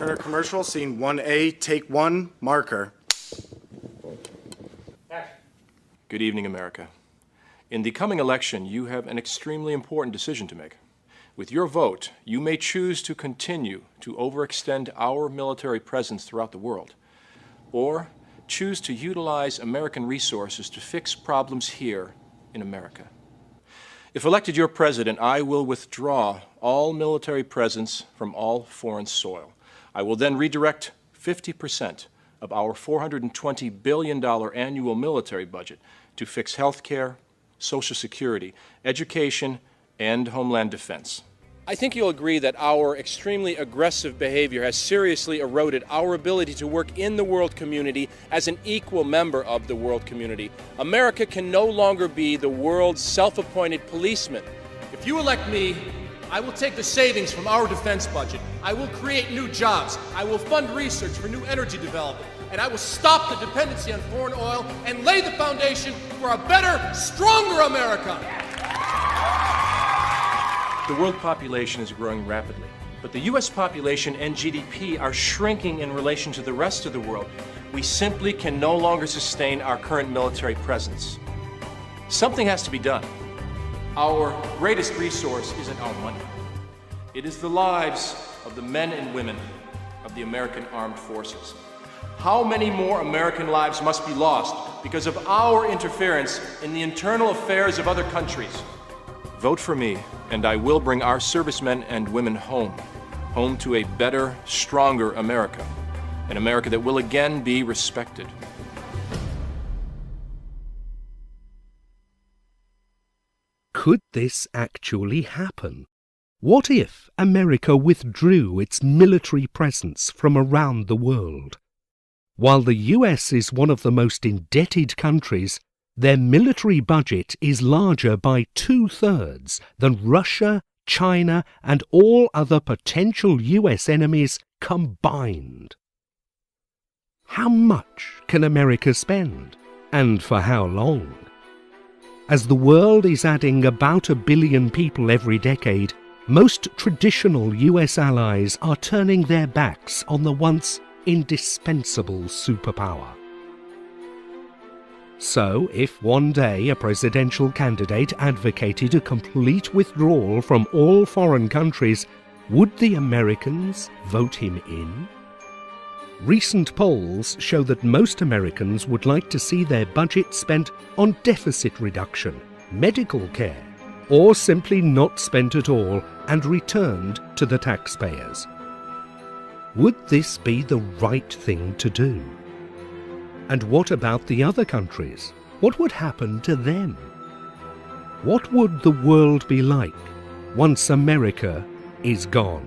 Turner commercial, scene 1A, take 1, marker. Good evening, America. In the coming election, you have an extremely important decision to make. With your vote, you may choose to continue to overextend our military presence throughout the world, or choose to utilize American resources to fix problems here in America. If elected your president, I will withdraw all military presence from all foreign soil. I will then redirect 50% of our $420 billion annual military budget to fix health care, Social Security, education, and homeland defense. I think you'll agree that our extremely aggressive behavior has seriously eroded our ability to work in the world community as an equal member of the world community. America can no longer be the world's self-appointed policeman. If you elect me, I will take the savings from our defense budget. I will create new jobs. I will fund research for new energy development. And I will stop the dependency on foreign oil and lay the foundation for a better, stronger America. The world population is growing rapidly, but the U.S. population and GDP are shrinking in relation to the rest of the world. We simply can no longer sustain our current military presence. Something has to be done. Our greatest resource isn't our money. It is the lives of the men and women of the American Armed Forces. How many more American lives must be lost because of our interference in the internal affairs of other countries? Vote for me, and I will bring our servicemen and women home to a better, stronger America, an America that will again be respected. Could this actually happen? What if America withdrew its military presence from around the world? While the US is one of the most indebted countries, their military budget is larger by 2/3 than Russia, China, and all other potential US enemies combined. How much can America spend, and for how long? As the world is adding about 1 billion people every decade, most traditional US allies are turning their backs on the once indispensable superpower. So, if one day a presidential candidate advocated a complete withdrawal from all foreign countries, would the Americans vote him in? Recent polls show that most Americans would like to see their budget spent on deficit reduction, medical care, or simply not spent at all and returned to the taxpayers. Would this be the right thing to do? And what about the other countries? What would happen to them? What would the world be like once America is gone?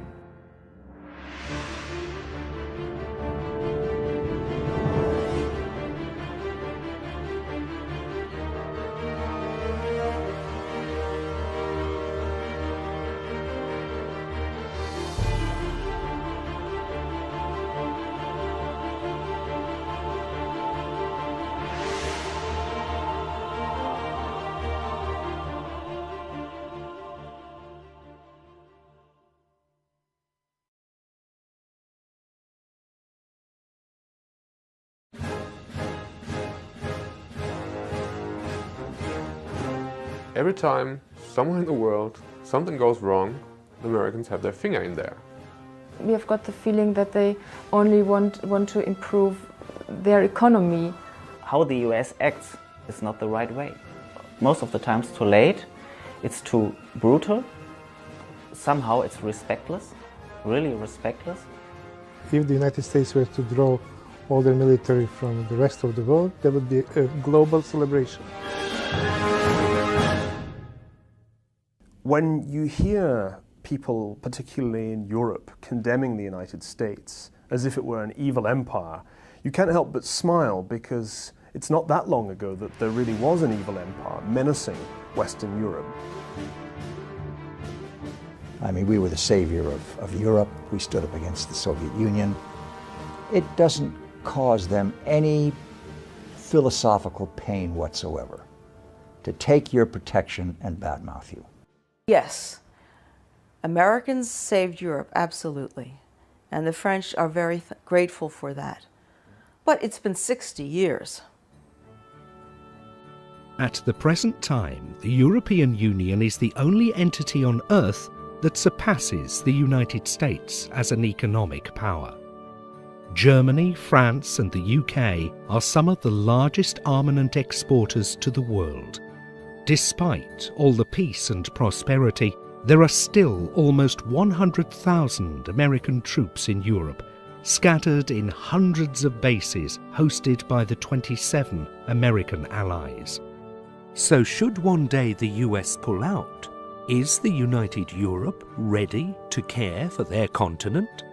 Every time somewhere in the world something goes wrong, the Americans have their finger in there. We have got the feeling that they only want to improve their economy. How the US acts is not the right way. Most of the time it's too late, it's too brutal, somehow it's respectless, really respectless. If the United States were to draw all their military from the rest of the world, there would be a global celebration. When you hear people, particularly in Europe, condemning the United States as if it were an evil empire, you can't help but smile because it's not that long ago that there really was an evil empire menacing Western Europe. I mean, we were the savior of Europe. We stood up against the Soviet Union. It doesn't cause them any philosophical pain whatsoever to take your protection and badmouth you. Yes, Americans saved Europe, absolutely. And the French are very grateful for that. But it's been 60 years. At the present time, the European Union is the only entity on Earth that surpasses the United States as an economic power. Germany, France and the UK are some of the largest armament exporters to the world. Despite all the peace and prosperity, there are still almost 100,000 American troops in Europe, scattered in hundreds of bases hosted by the 27 American allies. So should one day the US pull out, is the United Europe ready to care for their continent?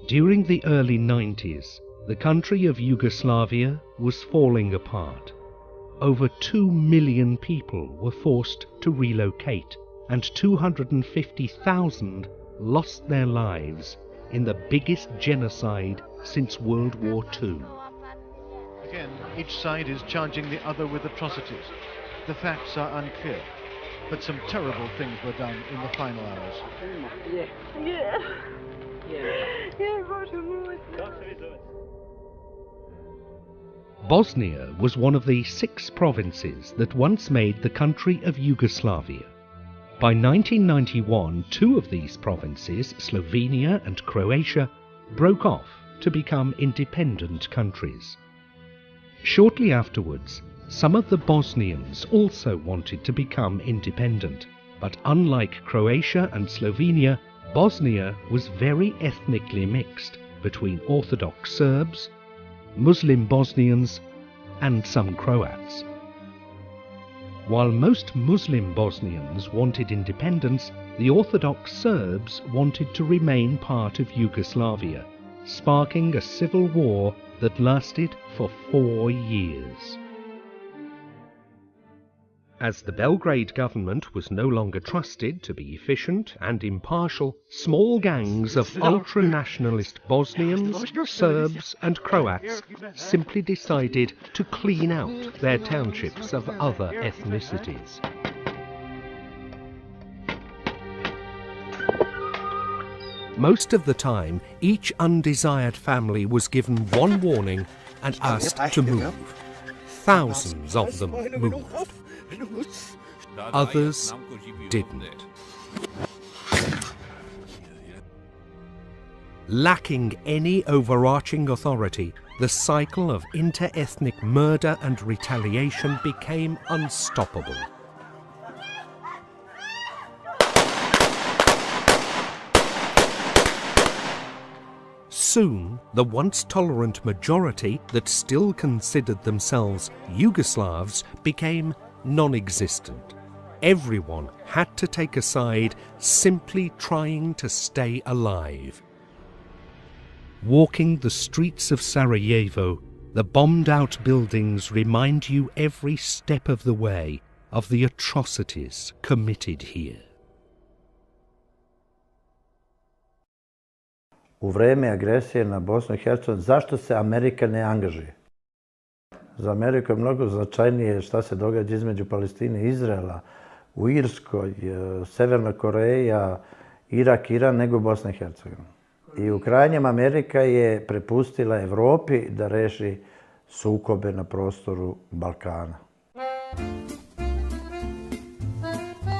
During the early 90s, the country of Yugoslavia was falling apart. Over 2 million people were forced to relocate, and 250,000 lost their lives in the biggest genocide since World War II. Again, each side is charging the other with atrocities. The facts are unclear, but some terrible things were done in the final hours. Bosnia was one of the 6 provinces that once made the country of Yugoslavia. By 1991, 2 of these provinces, Slovenia and Croatia, broke off to become independent countries. Shortly afterwards, some of the Bosnians also wanted to become independent, but unlike Croatia and Slovenia, Bosnia was very ethnically mixed between Orthodox Serbs, Muslim Bosnians and some Croats. While most Muslim Bosnians wanted independence, the Orthodox Serbs wanted to remain part of Yugoslavia, sparking a civil war that lasted for 4 years. As the Belgrade government was no longer trusted to be efficient and impartial, small gangs of ultra-nationalist Bosnians, Serbs and Croats simply decided to clean out their townships of other ethnicities. Most of the time, each undesired family was given one warning and asked to move. Thousands of them moved. Others didn't. Lacking any overarching authority, the cycle of inter-ethnic murder and retaliation became unstoppable. Soon, the once tolerant majority that still considered themselves Yugoslavs became non-existent. Everyone had to take a side, simply trying to stay alive. Walking the streets of Sarajevo, the bombed-out buildings remind you every step of the way of the atrocities committed here. U vreme agresije na Bosnu i Hercegovinu, zašto se Amerika ne angažuje? Za Ameriku je mnogo značajnije šta se događa između Palestine i Izraela, u Irskoj, Severna Koreja, Irak, Iran, nego Bosna i Hercegovina. I u krajnjem Amerika je prepustila Evropi da reši sukobe na prostoru Balkana.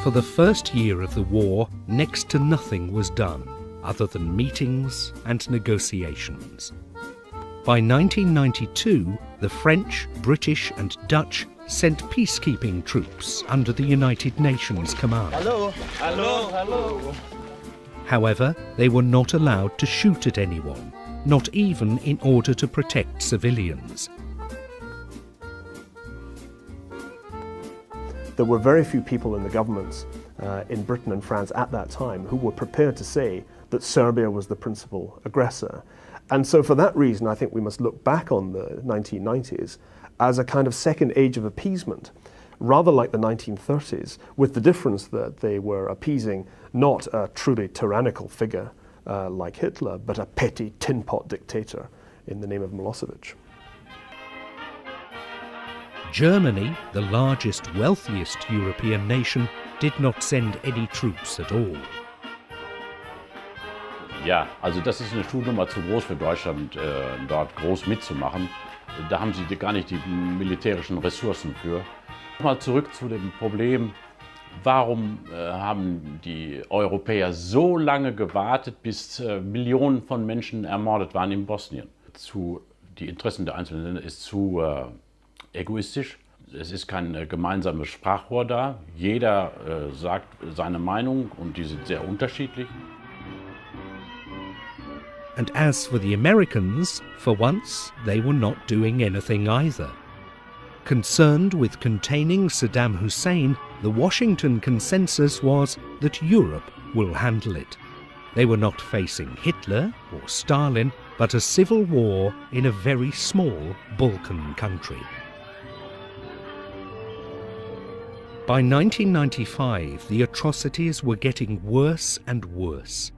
For the first year of the war, next to nothing was done, other than meetings and negotiations. By 1992, the French, British and Dutch sent peacekeeping troops under the United Nations command. Hello, hello, hello. However, they were not allowed to shoot at anyone, not even in order to protect civilians. There were very few people in the governments in Britain and France at that time who were prepared to say that Serbia was the principal aggressor. And so for that reason, I think we must look back on the 1990s as a kind of second age of appeasement, rather like the 1930s, with the difference that they were appeasing not a truly tyrannical figure like Hitler, but a petty tin pot dictator in the name of Milosevic. Germany, the largest, wealthiest European nation, did not send any troops at all. Ja, also das ist eine Schuhnummer zu groß für Deutschland, dort groß mitzumachen. Da haben sie gar nicht die militärischen Ressourcen für. Mal zurück zu dem Problem, warum haben die Europäer so lange gewartet, bis Millionen von Menschen ermordet waren in Bosnien? Die Interessen der einzelnen Länder ist zu egoistisch. Es ist kein gemeinsames Sprachrohr da. Jeder sagt seine Meinung und die sind sehr unterschiedlich. And as for the Americans, for once they were not doing anything either. Concerned with containing Saddam Hussein, the Washington consensus was that Europe will handle it. They were not facing Hitler or Stalin, but a civil war in a very small Balkan country. By 1995, the atrocities were getting worse and worse.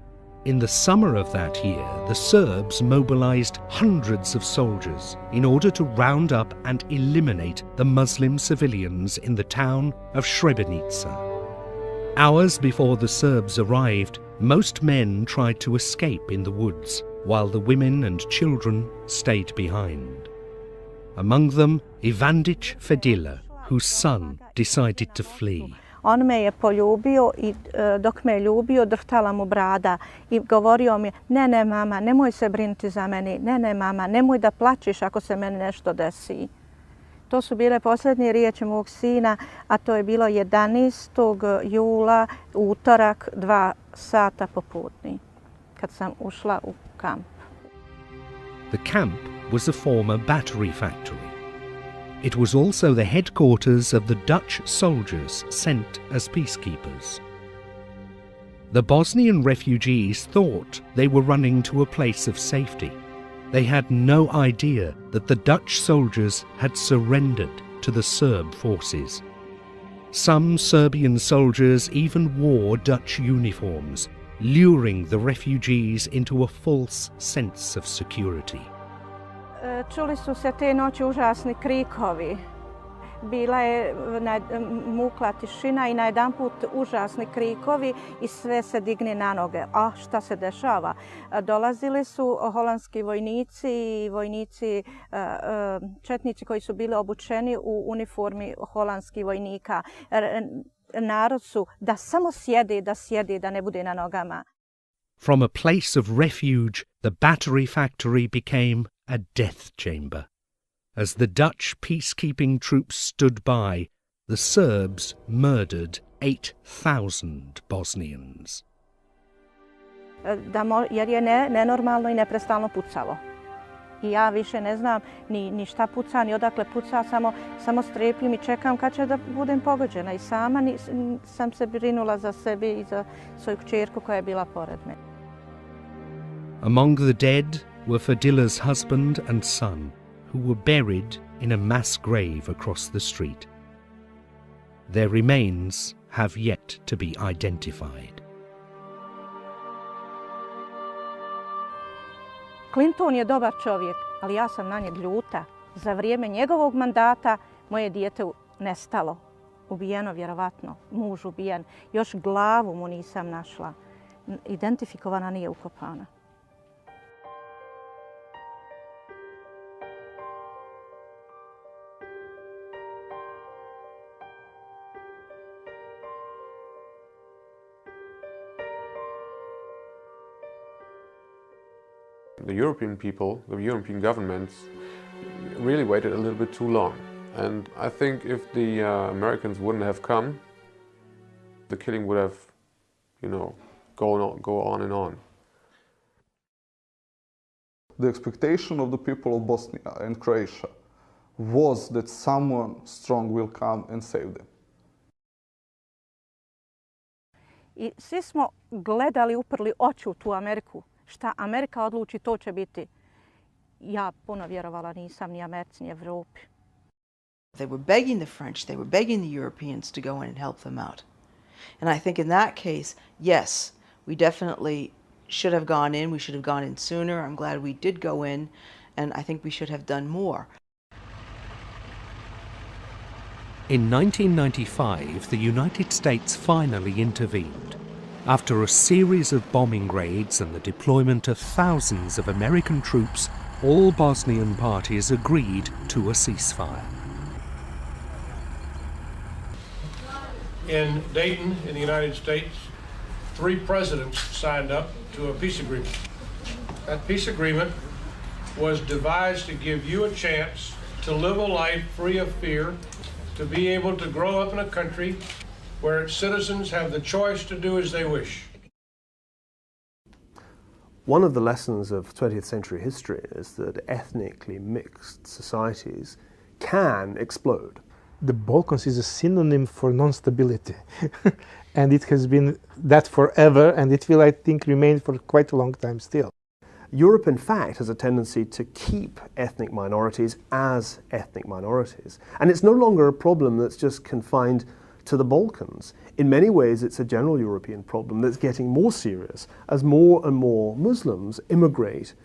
In the summer of that year, the Serbs mobilized hundreds of soldiers in order to round up and eliminate the Muslim civilians in the town of Srebrenica. Hours before the Serbs arrived, most men tried to escape in the woods, while the women and children stayed behind. Among them, Ivandić Fedila, whose son decided to flee. On me je poljubio I dok me je ljubio drhtala mu brada I govorio mi ne mama, nemoj se brinuti za meni, ne mama, nemoj da plačeš ako se meni nešto desi. To su bile posljednje riječi mog sina, a to je bilo 11. jula, utorak, 2 sata popodne, kad sam ušla u kamp. The camp was a former battery factory. It was also the headquarters of the Dutch soldiers sent as peacekeepers. The Bosnian refugees thought they were running to a place of safety. They had no idea that the Dutch soldiers had surrendered to the Serb forces. Some Serbian soldiers even wore Dutch uniforms, luring the refugees into a false sense of security. Čuli su se te noći užasni krikovi. Bila je mukla tišina I najedanput užasni krikovi I sve se digne na noge. A šta se dešava? Dolazili su holandski vojnici I vojnici, četnici koji su bili obučeni u uniformi holandskih vojnika. Narod su da samo sjede, da ne bude na nogama. From a place of refuge, the battery factory became a death chamber. As the Dutch peacekeeping troops stood by, the Serbs murdered 8,000 Bosnians. Jer je nenormalno I neprestano pucalo. I ja više ne znam ni šta puca, ni odakle puca, samo strepim I čekam kad će da budem pogođena. I sama sam se brinula za sebe I za svoju kćerku koja je bila pored me. Among the dead were Fadila's husband and son, who were buried in a mass grave across the street. Their remains have yet to be identified. Clinton je dobar čovjek, ali ja sam na njeg ljuta. Za vrijeme njegovog mandata moje dijete nestalo. Ubijeno vjerovatno, muž ubijen. Još glavu mu nisam našla. Identifikovana nije ukopana. The European people, the European governments really waited a little bit too long. And I think if the Americans wouldn't have come, the killing would have, go on and on. The expectation of the people of Bosnia and Croatia was that someone strong will come and save them. I svi smo gledali, uprli oči u tu Ameriku. Šta Amerika odluči, to će biti. Ja puno vjerovala nisam ni Americi, ni Evropi. They were begging the French, they were begging the Europeans to go in and help them out. And I think in that case, yes, we definitely should have gone in. We should have gone in sooner. I'm glad we did go in, and I think we should have done more. In 1995, the United States finally intervened. After a series of bombing raids and the deployment of thousands of American troops, all Bosnian parties agreed to a ceasefire. In Dayton, in the United States, 3 presidents signed up to a peace agreement. That peace agreement was devised to give you a chance to live a life free of fear, to be able to grow up in a country where its citizens have the choice to do as they wish. One of the lessons of 20th century history is that ethnically mixed societies can explode. The Balkans is a synonym for non-stability. And it has been that forever, and it will, I think, remain for quite a long time still. Europe, in fact, has a tendency to keep ethnic minorities as ethnic minorities. And it's no longer a problem that's just confined to the Balkans. In many ways, it's a general European problem that's getting more serious as more and more Muslims immigrate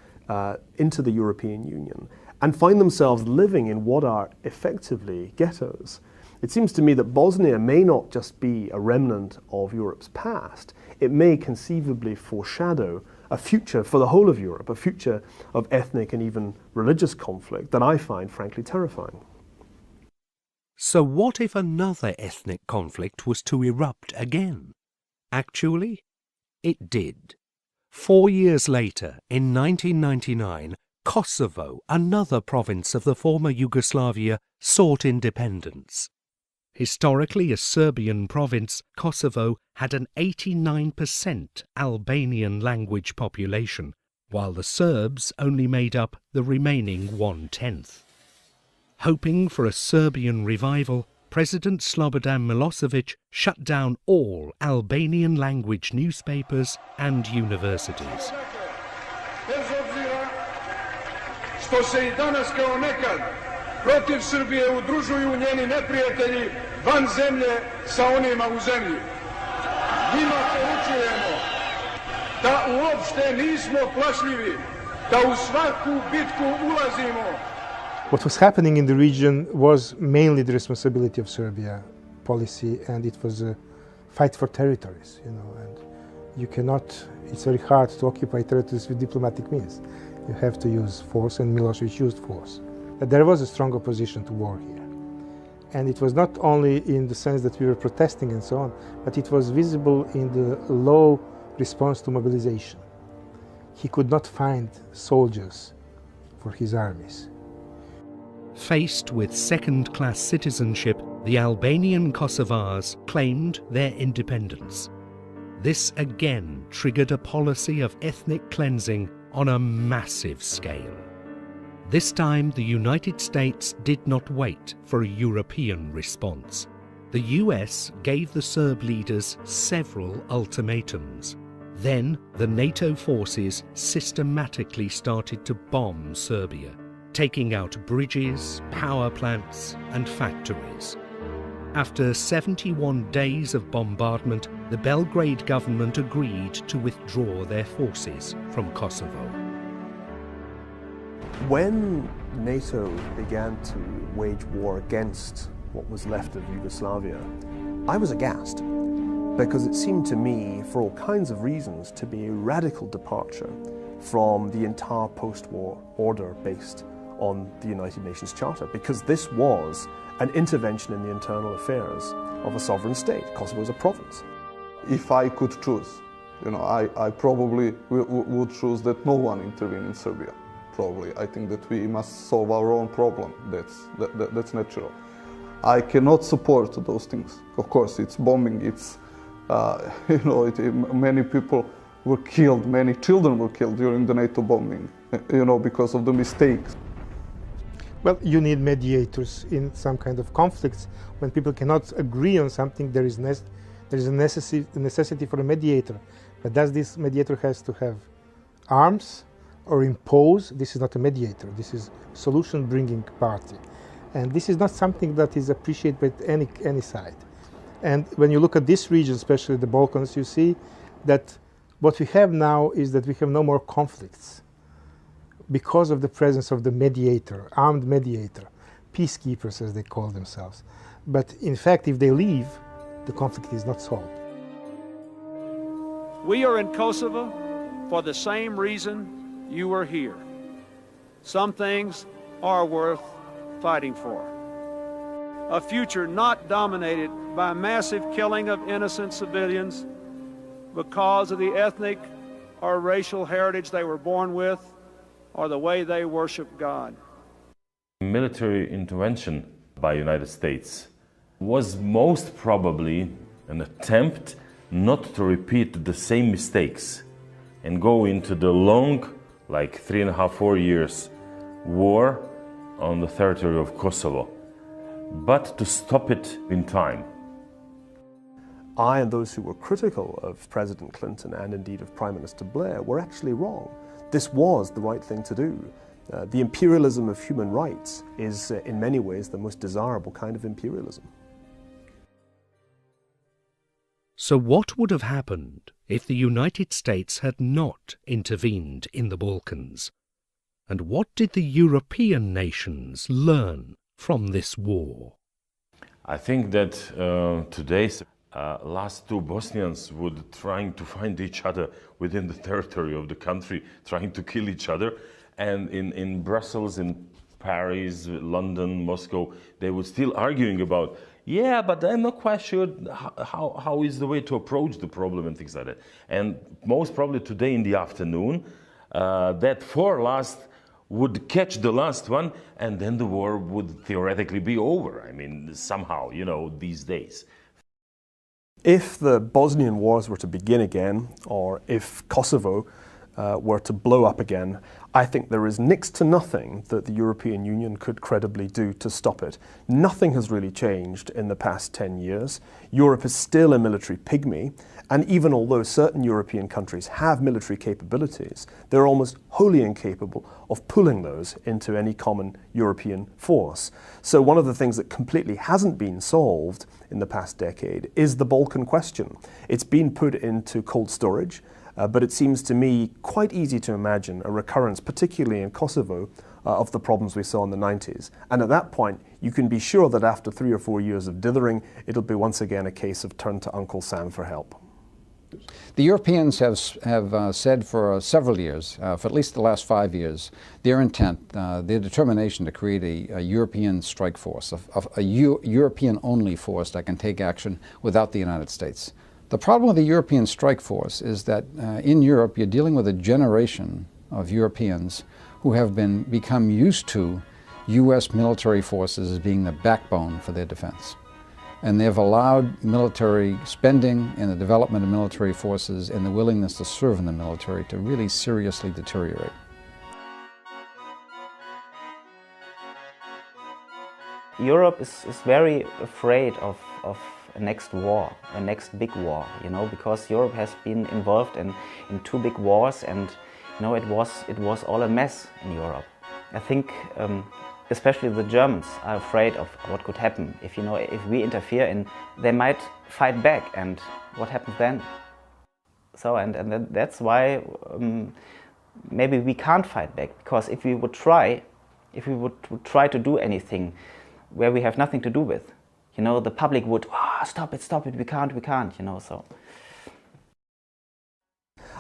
into the European Union and find themselves living in what are effectively ghettos. It seems to me that Bosnia may not just be a remnant of Europe's past, it may conceivably foreshadow a future for the whole of Europe, a future of ethnic and even religious conflict that I find frankly terrifying. So what if another ethnic conflict was to erupt again? Actually, it did. 4 years later, in 1999, Kosovo, another province of the former Yugoslavia, sought independence. Historically a Serbian province, Kosovo had an 89% Albanian language population, while the Serbs only made up the remaining 1/10. Hoping for a Serbian revival, President Slobodan Milosevic shut down all Albanian language newspapers and universities. Što se I danas kao nekad protiv Srbije udružuju njeni neprijatelji van zemlje sa onima u zemlji. Njima poručujemo da uopšte nismo plašljivi, da u svaku bitku ulazimo. What was happening in the region was mainly the responsibility of Serbia policy, and it was a fight for territories, you know, and you cannot, it's very hard to occupy territories with diplomatic means. You have to use force, and Milosevic used force. But there was a strong opposition to war here. And it was not only in the sense that we were protesting and so on, but it was visible in the low response to mobilization. He could not find soldiers for his armies. Faced with second-class citizenship, the Albanian Kosovars claimed their independence. This again triggered a policy of ethnic cleansing on a massive scale. This time, the United States did not wait for a European response. The US gave the Serb leaders several ultimatums. Then, the NATO forces systematically started to bomb Serbia, taking out bridges, power plants, and factories. After 71 days of bombardment, the Belgrade government agreed to withdraw their forces from Kosovo. When NATO began to wage war against what was left of Yugoslavia, I was aghast, because it seemed to me, for all kinds of reasons, to be a radical departure from the entire post-war order based on the United Nations Charter, because this was an intervention in the internal affairs of a sovereign state. Kosovo is a province. If I could choose, you know, I probably would choose that no one intervene in Serbia. Probably, I think that we must solve our own problem. That's natural. I cannot support those things. Of course, it's bombing. It's you know, many people were killed. Many children were killed during the NATO bombing. You know, because of the mistakes. Well, you need mediators in some kind of conflicts. When people cannot agree on something, there There is a necessity for a mediator. But does this mediator has to have arms or impose? This is not a mediator. This is solution-bringing party. And this is not something that is appreciated by any side. And when you look at this region, especially the Balkans, you see that what we have now is that we have no more conflicts because of the presence of the mediator, armed mediator, peacekeepers as they call themselves. But in fact, if they leave, the conflict is not solved. We are in Kosovo for the same reason you are here. Some things are worth fighting for. A future not dominated by massive killing of innocent civilians because of the ethnic or racial heritage they were born with or the way they worship God. Military intervention by the United States was most probably an attempt not to repeat the same mistakes and go into the long, like 3.5, 4 years, war on the territory of Kosovo, but to stop it in time. I and those who were critical of President Clinton and indeed of Prime Minister Blair were actually wrong. This was the right thing to do. The imperialism of human rights is in many ways the most desirable kind of imperialism. So what would have happened if the United States had not intervened in the Balkans? And what did the European nations learn from this war? I think that today's last two Bosnians would trying to find each other within the territory of the country, trying to kill each other. And in Brussels, in Paris, London, Moscow, they were still arguing about, yeah, but I'm not quite sure how is the way to approach the problem and things like that. And most probably today in the afternoon, that four last would catch the last one, and then the war would theoretically be over. I mean, somehow, you know, these days. If the Bosnian wars were to begin again, or if Kosovo were to blow up again, I think there is next to nothing that the European Union could credibly do to stop it. Nothing has really changed in the past 10 years. Europe is still a military pygmy, and even although certain European countries have military capabilities, they're almost wholly incapable of pulling those into any common European force. So one of the things that completely hasn't been solved in the past decade is the Balkan question. It's been put into cold storage, but it seems to me quite easy to imagine a recurrence, particularly in Kosovo, of the problems we saw in the 90s. And at that point, you can be sure that after 3 or 4 years of dithering, it'll be once again a case of turn to Uncle Sam for help. The Europeans have said for several years, for at least the last 5 years, their intent, their determination to create a European strike force, a European-only force that can take action without the United States. The problem with the European strike force is that in Europe you're dealing with a generation of Europeans who have become used to U.S. military forces as being the backbone for their defense. And they've allowed military spending and the development of military forces and the willingness to serve in the military to really seriously deteriorate. Europe is very afraid of a next war, a next big war, you know, because Europe has been involved in 2 big wars, and you know, it was all a mess in Europe. I think especially the Germans are afraid of what could happen if, you know, if we interfere, and they might fight back, and what happens then? So and that's why maybe we can't fight back, because if we would try to do anything where we have nothing to do with, you know, the public would, stop it, we can't, you know, so.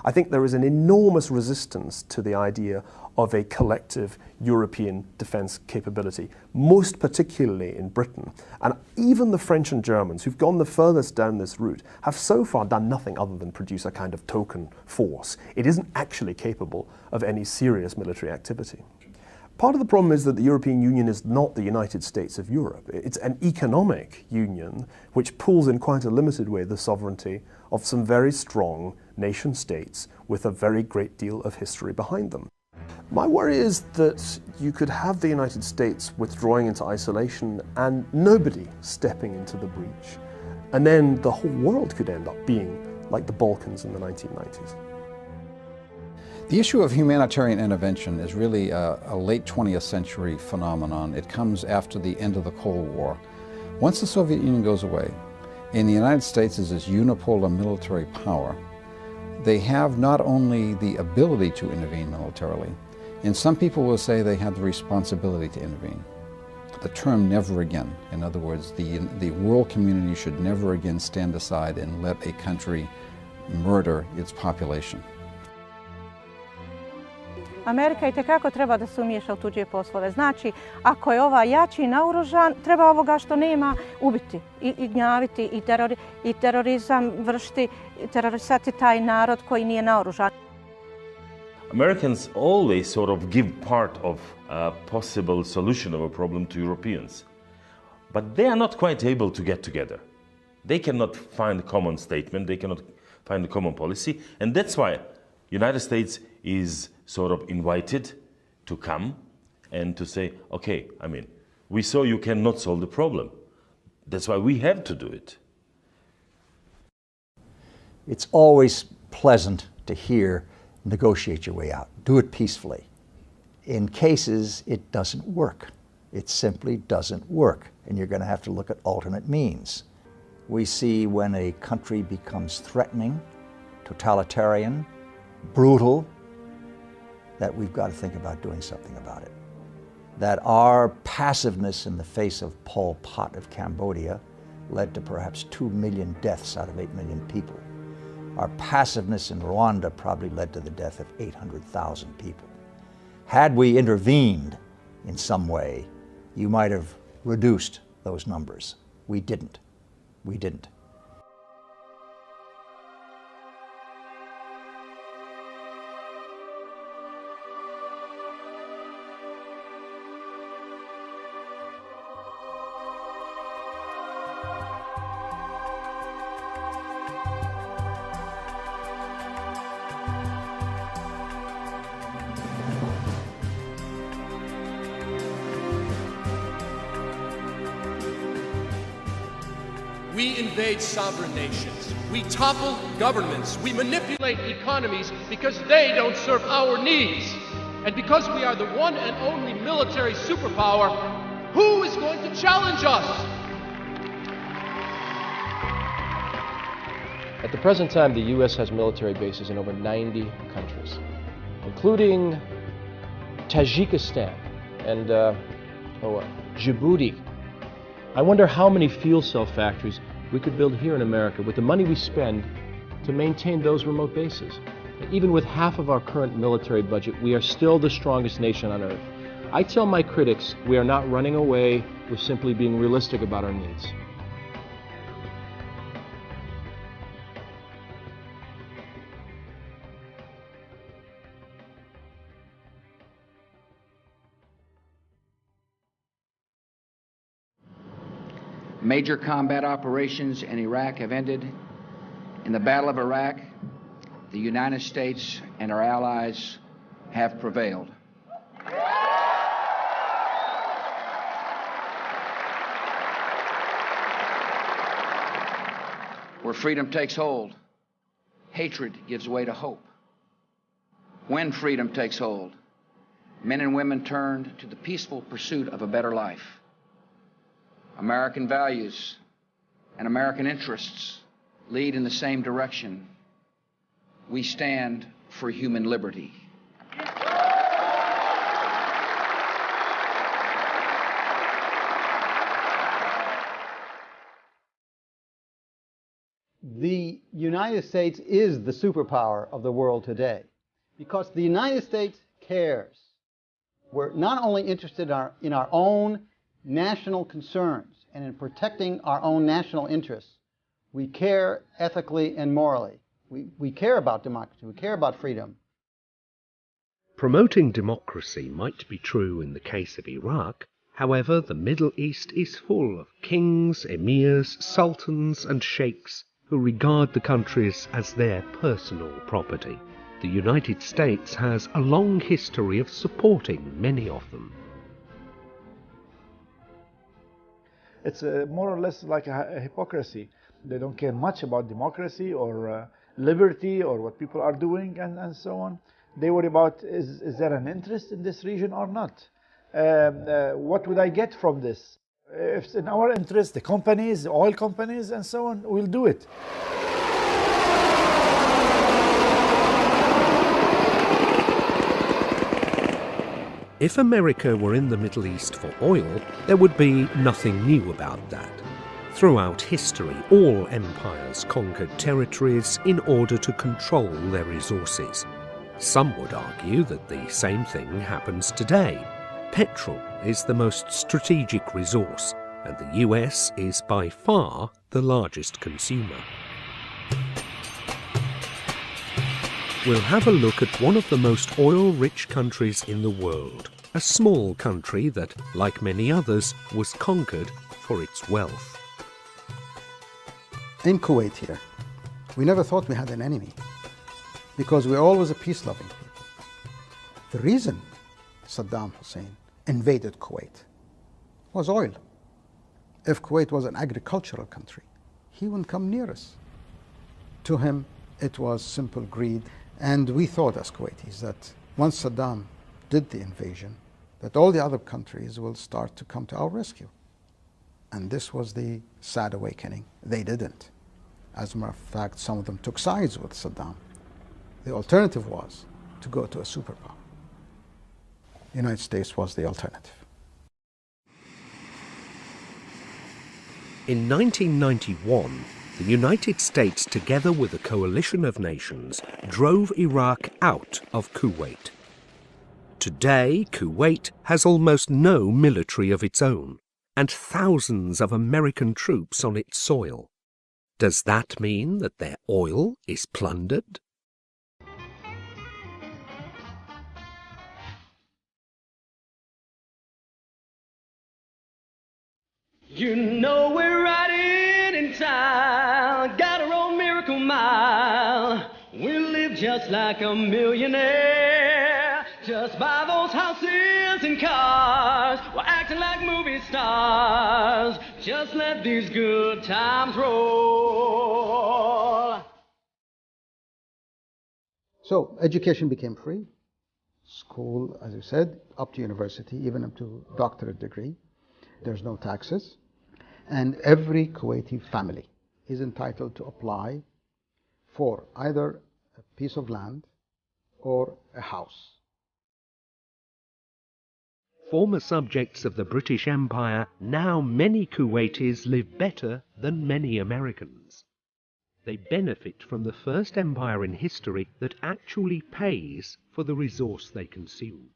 I think there is an enormous resistance to the idea of a collective European defence capability, most particularly in Britain. And even the French and Germans, who've gone the furthest down this route, have so far done nothing other than produce a kind of token force. It isn't actually capable of any serious military activity. Part of the problem is that the European Union is not the United States of Europe. It's an economic union which pulls in quite a limited way the sovereignty of some very strong nation states with a very great deal of history behind them. My worry is that you could have the United States withdrawing into isolation and nobody stepping into the breach. And then the whole world could end up being like the Balkans in the 1990s. The issue of humanitarian intervention is really a late 20th century phenomenon. It comes after the end of the Cold War. Once the Soviet Union goes away, and the United States is this unipolar military power, they have not only the ability to intervene militarily, and some people will say they have the responsibility to intervene. The term never again. In other words, the world community should never again stand aside and let a country murder its population. Amerika itekako treba da se umiješa u tuđe poslove. Znači, ako je ova jači naoružan, treba ovoga što nema ubiti i gnjaviti i terorizam vršiti, terorisati taj narod koji nije naoružan. Americans always sort of give part of a possible solution of a problem to Europeans. But they are not quite able to get together. They cannot find a common statement, they cannot find a common policy, and that's why United States is sort of invited to come and to say, okay, I mean, we saw you cannot solve the problem. That's why we have to do it. It's always pleasant to hear, negotiate your way out. Do it peacefully. In cases, it doesn't work. It simply doesn't work, and you're going to have to look at alternate means. We see when a country becomes threatening, totalitarian, brutal, that we've got to think about doing something about it. That our passiveness in the face of Pol Pot of Cambodia led to perhaps 2 million deaths out of 8 million people. Our passiveness in Rwanda probably led to the death of 800,000 people. Had we intervened in some way, you might have reduced those numbers. We didn't. We didn't. We invade sovereign nations. We topple governments. We manipulate economies because they don't serve our needs. And because we are the one and only military superpower, who is going to challenge us? At the present time, the U.S. has military bases in over 90 countries, including Tajikistan and Djibouti. I wonder how many fuel cell factories we could build here in America with the money we spend to maintain those remote bases. Even with half of our current military budget, we are still the strongest nation on earth. I tell my critics we are not running away, we're simply being realistic about our needs. Major combat operations in Iraq have ended. In the Battle of Iraq, the United States and our allies have prevailed. Where freedom takes hold, hatred gives way to hope. When freedom takes hold, men and women turn to the peaceful pursuit of a better life. American values and American interests lead in the same direction. We stand for human liberty. The United States is the superpower of the world today because the United States cares. We're not only interested in our own national concerns and in protecting our own national interests. We care ethically and morally. We care about democracy. We care about freedom. Promoting democracy might be true in the case of Iraq. However, the Middle East is full of kings, emirs, sultans and sheikhs who regard the countries as their personal property. The United States has a long history of supporting many of them. It's more or less like a hypocrisy. They don't care much about democracy or liberty or what people are doing and so on. They worry about is there an interest in this region or not? What would I get from this? If it's in our interest, the companies, the oil companies and so on, will do it. If America were in the Middle East for oil, there would be nothing new about that. Throughout history, all empires conquered territories in order to control their resources. Some would argue that the same thing happens today. Petrol is the most strategic resource, and the US is by far the largest consumer. We'll have a look at one of the most oil-rich countries in the world, a small country that, like many others, was conquered for its wealth. In Kuwait here, we never thought we had an enemy because we're always a peace-loving people. The reason Saddam Hussein invaded Kuwait was oil. If Kuwait was an agricultural country, he wouldn't come near us. To him, it was simple greed. And we thought as Kuwaitis that once Saddam did the invasion, that all the other countries will start to come to our rescue. And this was the sad awakening. They didn't. As a matter of fact, some of them took sides with Saddam. The alternative was to go to a superpower. The United States was the alternative. In 1991, the United States, together with a coalition of nations, drove Iraq out of Kuwait. Today, Kuwait has almost no military of its own, and thousands of American troops on its soil. Does that mean that their oil is plundered? You know we're riding in style, got our own miracle mile. We live just like a millionaire, just buy those houses and cars. We're acting like movie stars, just let these good times roll. So education became free. School, as you said, up to university, even up to doctorate degree. There's no taxes. And every Kuwaiti family is entitled to apply for either a piece of land or a house. Former subjects of the British Empire, now many Kuwaitis live better than many Americans. They benefit from the first empire in history that actually pays for the resource they consume.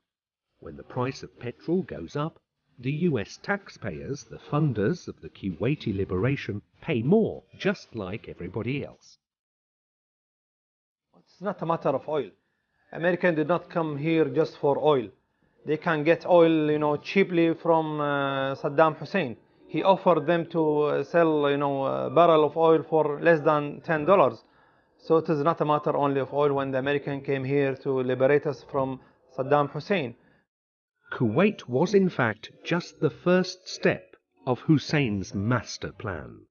When the price of petrol goes up, the US taxpayers, the funders of the Kuwaiti liberation, pay more, just like everybody else. It's not a matter of oil. Americans did not come here just for oil. They can get oil, cheaply from Saddam Hussein. He offered them to sell, a barrel of oil for less than $10. So it is not a matter only of oil when the American came here to liberate us from Saddam Hussein. Kuwait was in fact just the first step of Hussein's master plan.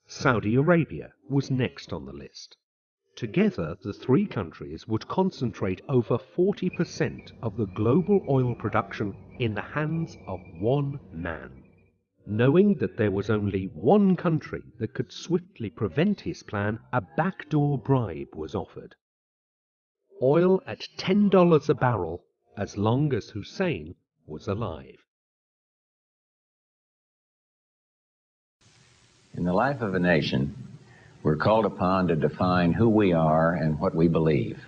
Saudi Arabia was next on the list. Together, the three countries would concentrate over 40% of the global oil production in the hands of one man. Knowing that there was only one country that could swiftly prevent his plan, a backdoor bribe was offered. Oil at $10 a barrel, as long as Hussein was alive. In the life of a nation, we're called upon to define who we are and what we believe.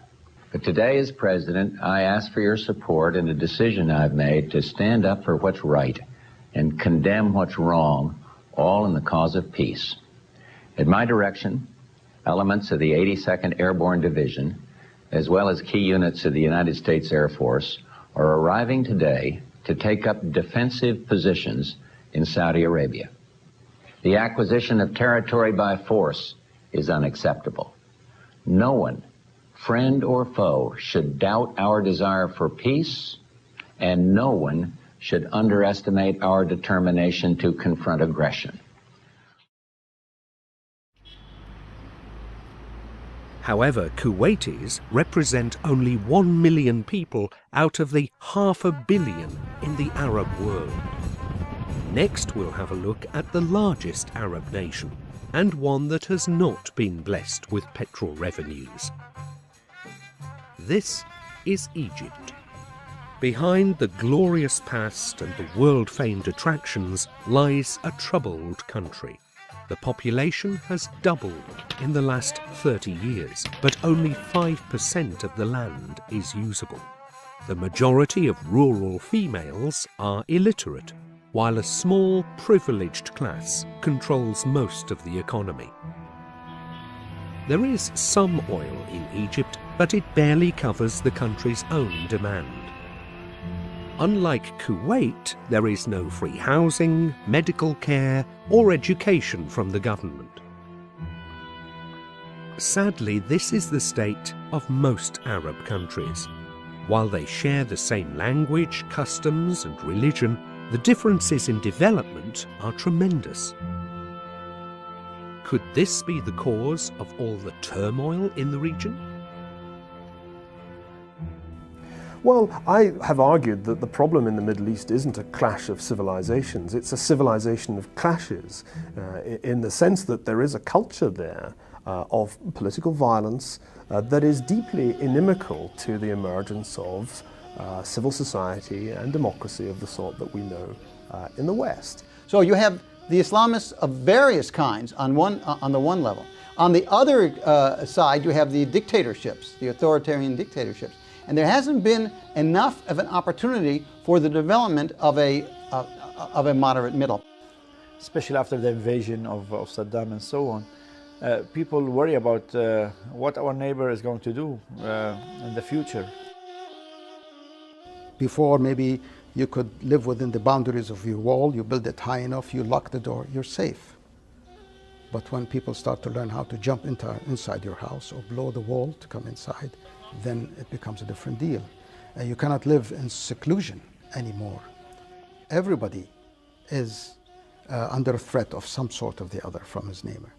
But today, as president, I ask for your support in a decision I've made to stand up for what's right and condemn what's wrong, all in the cause of peace. At my direction, elements of the 82nd Airborne Division, as well as key units of the United States Air Force, are arriving today to take up defensive positions in Saudi Arabia. The acquisition of territory by force is unacceptable. No one, friend or foe, should doubt our desire for peace, and no one should underestimate our determination to confront aggression. However, Kuwaitis represent only 1 million people out of the 500 million in the Arab world. Next, we'll have a look at the largest Arab nation, and one that has not been blessed with petrol revenues. This is Egypt. Behind the glorious past and the world-famed attractions lies a troubled country. The population has doubled in the last 30 years, but only 5% of the land is usable. The majority of rural females are illiterate, while a small, privileged class controls most of the economy. There is some oil in Egypt, but it barely covers the country's own demand. Unlike Kuwait, there is no free housing, medical care, or education from the government. Sadly, this is the state of most Arab countries. While they share the same language, customs, and religion, the differences in development are tremendous. Could this be the cause of all the turmoil in the region? Well, I have argued that the problem in the Middle East isn't a clash of civilizations, it's a civilization of clashes, in the sense that there is a culture there of political violence that is deeply inimical to the emergence of civil society and democracy of the sort that we know in the West. So you have the Islamists of various kinds on the one level. On the other side, you have the dictatorships, the authoritarian dictatorships. And there hasn't been enough of an opportunity for the development of a moderate middle. Especially after the invasion of Saddam and so on. People worry about what our neighbor is going to do in the future. Before, maybe you could live within the boundaries of your wall, you build it high enough, you lock the door, you're safe. But when people start to learn how to jump inside your house or blow the wall to come inside, then it becomes a different deal. You cannot live in seclusion anymore. Everybody is under a threat of some sort of the other from his neighbor.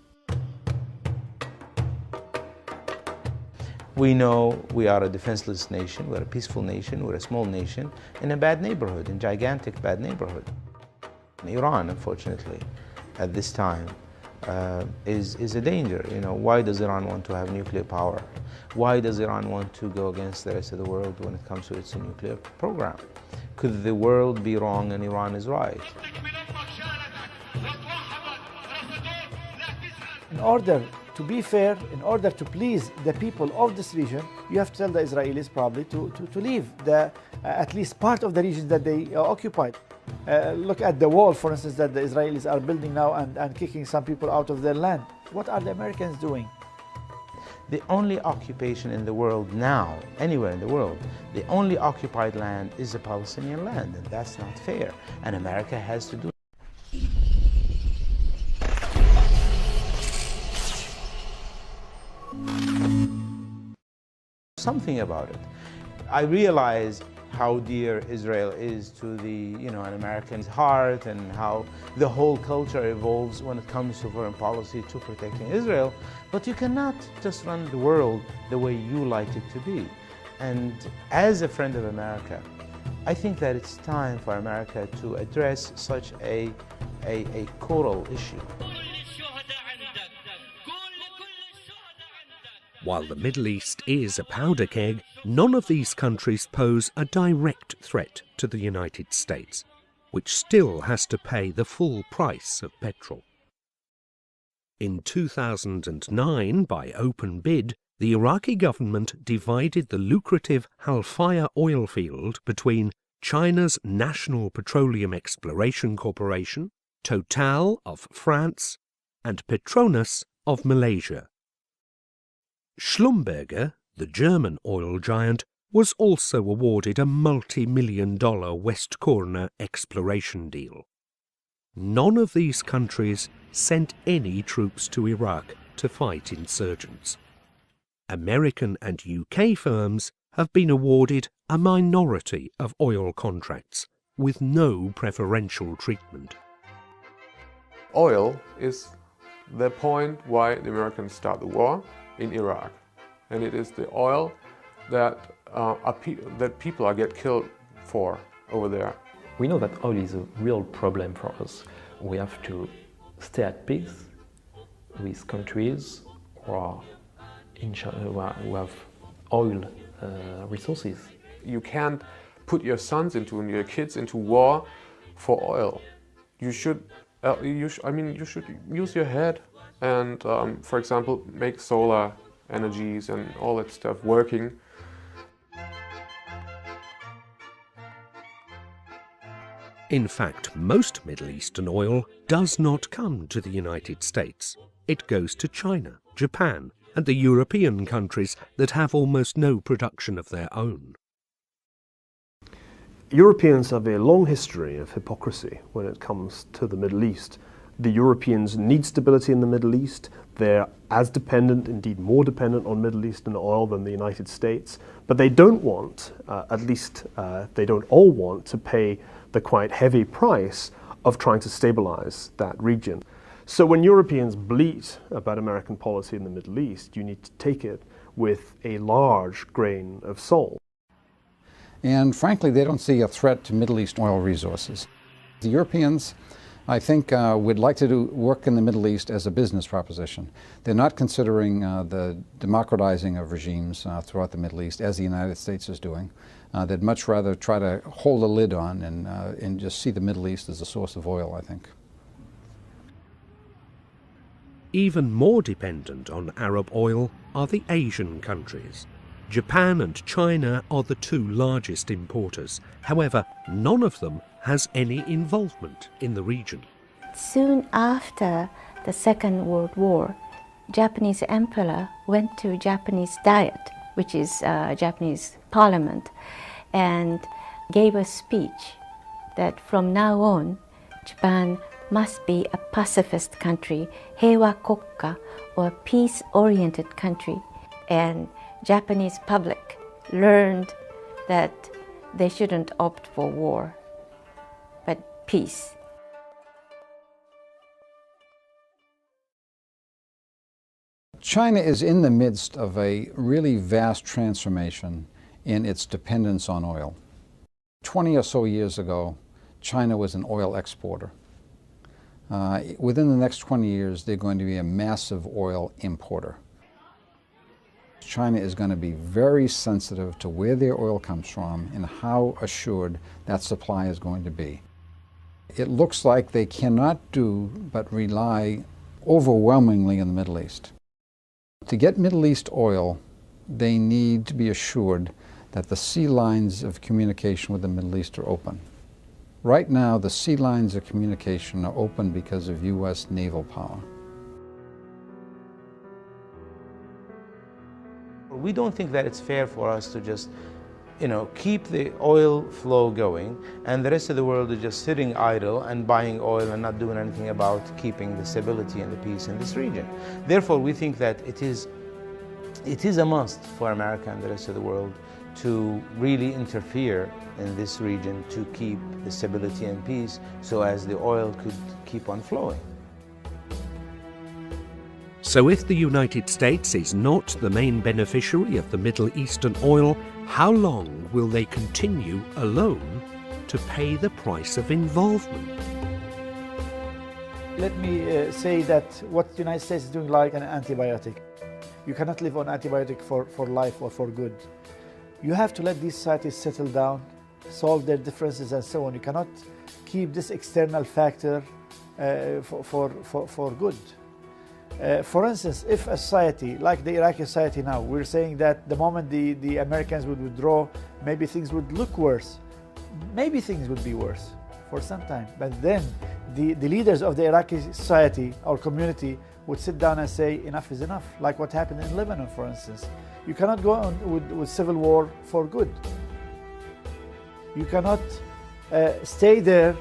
We know we are a defenseless nation, we're a peaceful nation, we're a small nation in a bad neighborhood, in gigantic bad neighborhood. Iran, unfortunately, at this time, is a danger. You know, why does Iran want to have nuclear power? Why does Iran want to go against the rest of the world when it comes to its nuclear program? Could the world be wrong and Iran is right? In order to be fair, in order to please the people of this region, you have to tell the Israelis probably to leave at least part of the region that they occupied. Look at the wall, for instance, that the Israelis are building now and kicking some people out of their land. What are the Americans doing? The only occupation in the world now, anywhere in the world, the only occupied land is the Palestinian land, and that's not fair. And America has to do something about it. I realize how dear Israel is to an American's heart, and how the whole culture evolves when it comes to foreign policy to protecting Israel. But you cannot just run the world the way you like it to be. And as a friend of America, I think that it's time for America to address such a coral issue. While the Middle East is a powder keg, none of these countries pose a direct threat to the United States, which still has to pay the full price of petrol. In 2009, by open bid, the Iraqi government divided the lucrative Halfaya oil field between China's National Petroleum Exploration Corporation, Total of France, and Petronas of Malaysia. Schlumberger, the German oil giant, was also awarded a multi-million-dollar Westkorner exploration deal. None of these countries sent any troops to Iraq to fight insurgents. American and UK firms have been awarded a minority of oil contracts with no preferential treatment. Oil is the point why the Americans start the war in Iraq. and it is the oil that that people get killed for over there. We know that oil is a real problem for us. We have to stay at peace with countries who have oil resources. You can't put your sons and your kids into war for oil. You should use your head and, for example, make solar energies and all that stuff working. In fact, most Middle Eastern oil does not come to the United States. It goes to China, Japan, and the European countries that have almost no production of their own. Europeans have a long history of hypocrisy when it comes to the Middle East. The Europeans need stability in the Middle East. They're as dependent, indeed more dependent on Middle Eastern oil than the United States. But they don't want, at least they don't all want, to pay the quite heavy price of trying to stabilize that region. So when Europeans bleat about American policy in the Middle East, you need to take it with a large grain of salt. And frankly, they don't see a threat to Middle East oil resources. The Europeans, I think, would like to do work in the Middle East as a business proposition. They're not considering the democratizing of regimes throughout the Middle East, as the United States is doing. They'd much rather try to hold a lid on and just see the Middle East as a source of oil, I think. Even more dependent on Arab oil are the Asian countries. Japan and China are the two largest importers. However, none of them has any involvement in the region. Soon after the Second World War, Japanese emperor went to Japanese Diet, which is Japanese parliament, and gave a speech that from now on, Japan must be a pacifist country, heiwa kokka, or peace-oriented country. And Japanese public learned that they shouldn't opt for war, but peace. China is in the midst of a really vast transformation in its dependence on oil. 20 or so years ago, China was an oil exporter. Within the next 20 years, they're going to be a massive oil importer. China is going to be very sensitive to where their oil comes from and how assured that supply is going to be. It looks like they cannot do but rely overwhelmingly on the Middle East. To get Middle East oil, they need to be assured that the sea lines of communication with the Middle East are open. Right now, the sea lines of communication are open because of U.S. naval power. We don't think that it's fair for us to just, keep the oil flow going and the rest of the world is just sitting idle and buying oil and not doing anything about keeping the stability and the peace in this region. Therefore, we think that it is a must for America and the rest of the world to really interfere in this region to keep the stability and peace so as the oil could keep on flowing. So if the United States is not the main beneficiary of the Middle Eastern oil, how long will they continue alone to pay the price of involvement? Let me say that what the United States is doing like an antibiotic. You cannot live on antibiotic for life or for good. You have to let these societies settle down, solve their differences and so on. You cannot keep this external factor for good. For instance, if a society, like the Iraqi society now, we're saying that the moment the Americans would withdraw, maybe things would look worse. Maybe things would be worse for some time. But then the leaders of the Iraqi society or community would sit down and say enough is enough, like what happened in Lebanon, for instance. You cannot go on with civil war for good. You cannot stay there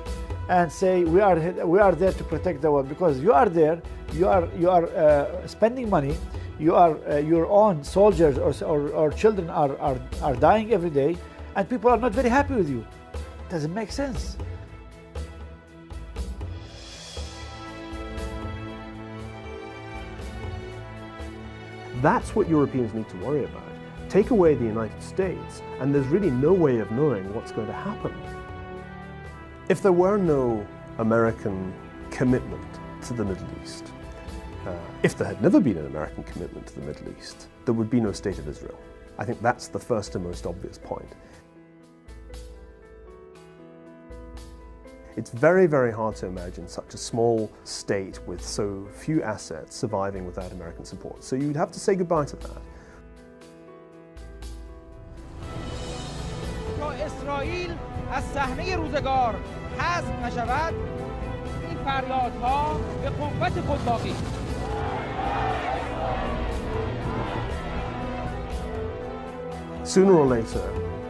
and say we are there to protect the world, because you are there, you are spending money, your own soldiers or children are dying every day, and people are not very happy with you. It doesn't make sense. That's what Europeans need to worry about. Take away the United States, and there's really no way of knowing what's going to happen. If there were no American commitment to the Middle East, if there had never been an American commitment to the Middle East, there would be no state of Israel. I think that's the first and most obvious point. It's very, very hard to imagine such a small state with so few assets surviving without American support. So you'd have to say goodbye to that. اسرائیل از صحنه روزگار حذف نشود، این فریادها به قوت خود باقی. Sooner or later,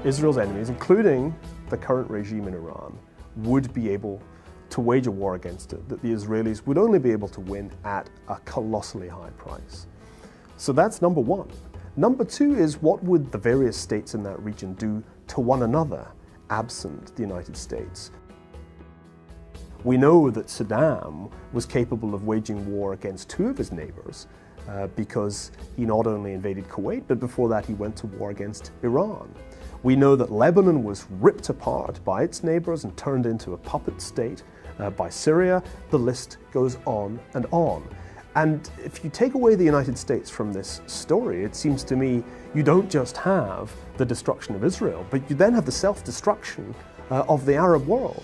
Israel's enemies, including the current regime in Iran, would be able to wage a war against it that the Israelis would only be able to win at a colossally high price. So that's number one. Number two is, what would the various states in that region do to one another absent the United States? We know that Saddam was capable of waging war against two of his neighbors because he not only invaded Kuwait, but before that he went to war against Iran. We know that Lebanon was ripped apart by its neighbors and turned into a puppet state by Syria. The list goes on and on. And if you take away the United States from this story, it seems to me you don't just have the destruction of Israel, but you then have the self-destruction of the Arab world.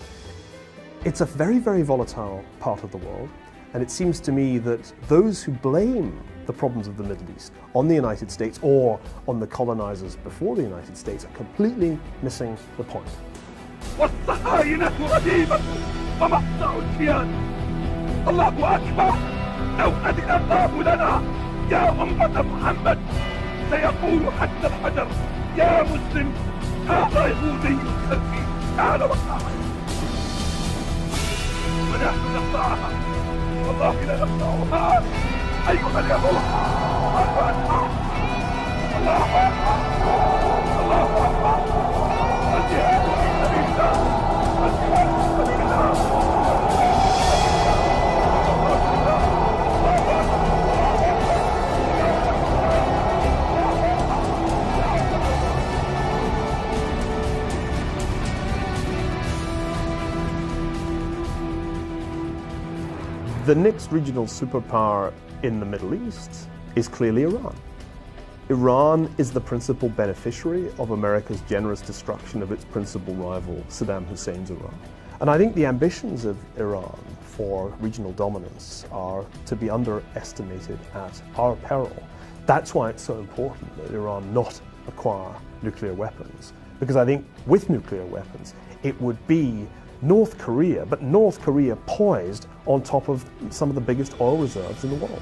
It's a very, very volatile part of the world, and it seems to me that those who blame the problems of the Middle East on the United States or on the colonizers before the United States are completely missing the point. والصهاينة رهيبة ومقطع الكيان. الله أكبر. لو أذن الله لنا يا أمة محمد سيقول حتى الحجر يا مسلم هذا يهودي خلفي تعال وقعها ونحن نقطعها والله لا نقطعها أيها اليهود الله أكبر الله أكبر الله أكبر الجهاد في سبيل الله الجهاد في سبيل الله. The next regional superpower in the Middle East is clearly Iran. Iran is the principal beneficiary of America's generous destruction of its principal rival, Saddam Hussein's Iran. And I think the ambitions of Iran for regional dominance are to be underestimated at our peril. That's why it's so important that Iran not acquire nuclear weapons, because I think with nuclear weapons, it would be North Korea, but North Korea poised on top of some of the biggest oil reserves in the world.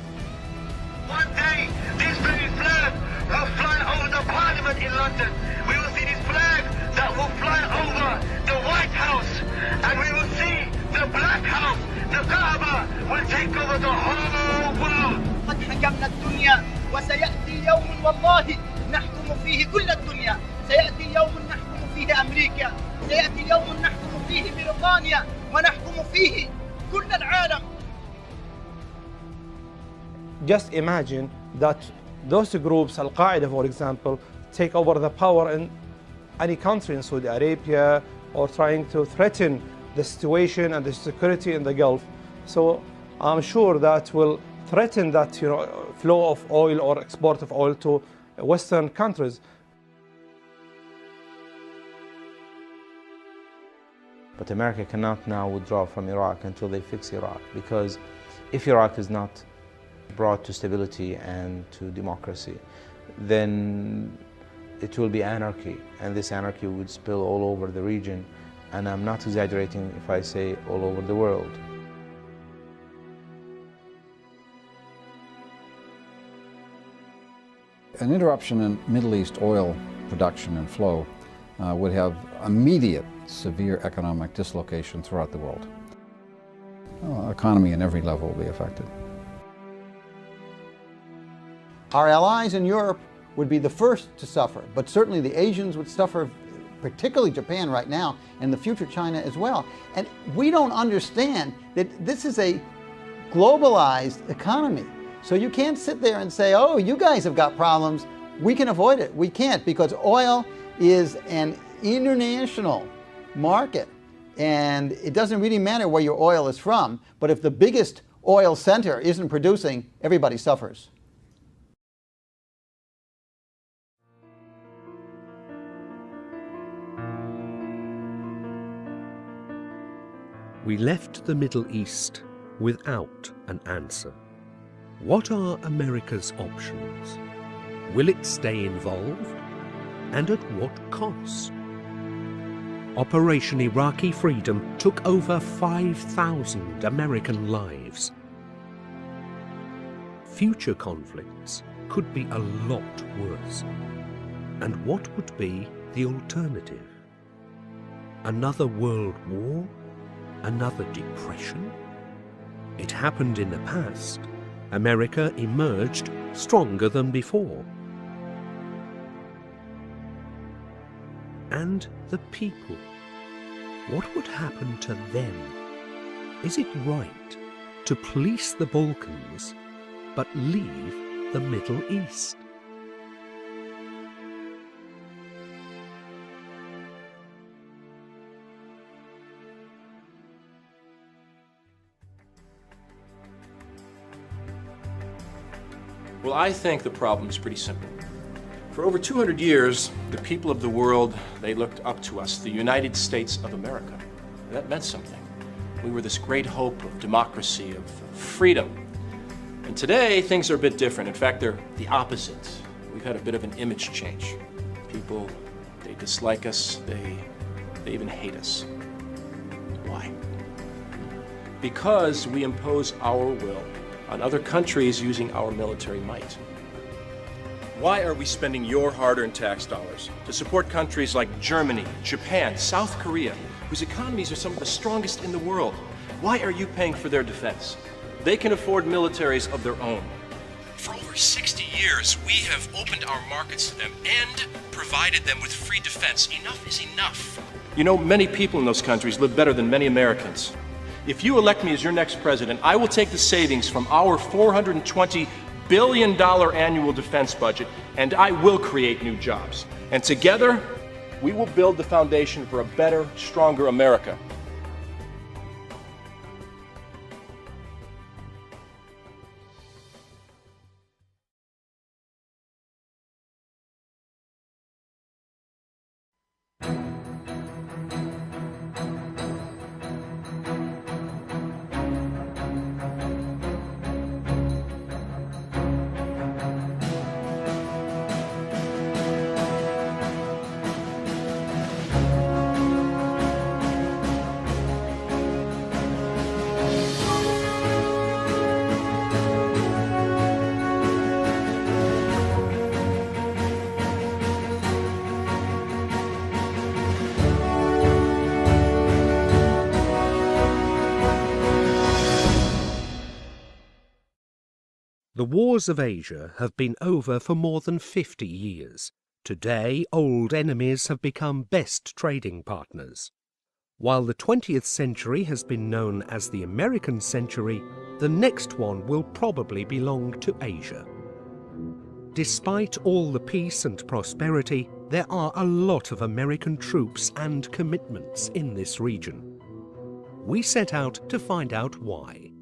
One day, this very flag will fly over the Parliament in London. We will see this flag that will fly over the White House, and we will see the Black House, the Kaaba, will take over the whole world. قد حكمنا الدنيا وسيأتي يوم والله نحكم فيه كل الدنيا. سيأتي يوم نحكم فيه أمريكا. سيأتي يوم نحكم فيه بريطانيا ونحكم فيه كل العالم. Just imagine that those groups, Al-Qaeda for example, take over the power in any country in Saudi Arabia or trying to threaten the situation and the security in the Gulf. So I'm sure that will threaten that flow of oil or export of oil to Western countries. But America cannot now withdraw from Iraq until they fix Iraq, because if Iraq is not brought to stability and to democracy, then it will be anarchy, and this anarchy would spill all over the region, and I'm not exaggerating if I say all over the world. An interruption in Middle East oil production and flow would have immediate severe economic dislocation throughout the world. Economy in every level will be affected. Our allies in Europe would be the first to suffer, but certainly the Asians would suffer, particularly Japan right now, and the future China as well. And we don't understand that this is a globalized economy. So you can't sit there and say, oh, you guys have got problems. We can avoid it. We can't, because oil is an international market. And it doesn't really matter where your oil is from, but if the biggest oil center isn't producing, everybody suffers. We left the Middle East without an answer. What are America's options? Will it stay involved? And at what cost? Operation Iraqi Freedom took over 5,000 American lives. Future conflicts could be a lot worse. And what would be the alternative? Another world war? Another depression? It happened in the past. America emerged stronger than before. And the people, what would happen to them? Is it right to police the Balkans but leave the Middle East? Well, I think the problem is pretty simple. For over 200 years, the people of the world, they looked up to us, the United States of America. That meant something. We were this great hope of democracy, of freedom. And today, things are a bit different. In fact, they're the opposite. We've had a bit of an image change. People, they dislike us, they even hate us. Why? Because we impose our will on other countries using our military might. Why are we spending your hard-earned tax dollars to support countries like Germany, Japan, South Korea, whose economies are some of the strongest in the world? Why are you paying for their defense? They can afford militaries of their own. For over 60 years, we have opened our markets to them and provided them with free defense. Enough is enough. You know, many people in those countries live better than many Americans. If you elect me as your next president, I will take the savings from our $420 billion annual defense budget, and I will create new jobs. And together, we will build the foundation for a better, stronger America. The wars of Asia have been over for more than 50 years. Today, old enemies have become best trading partners. While the 20th century has been known as the American century, the next one will probably belong to Asia. Despite all the peace and prosperity, there are a lot of American troops and commitments in this region. We set out to find out why.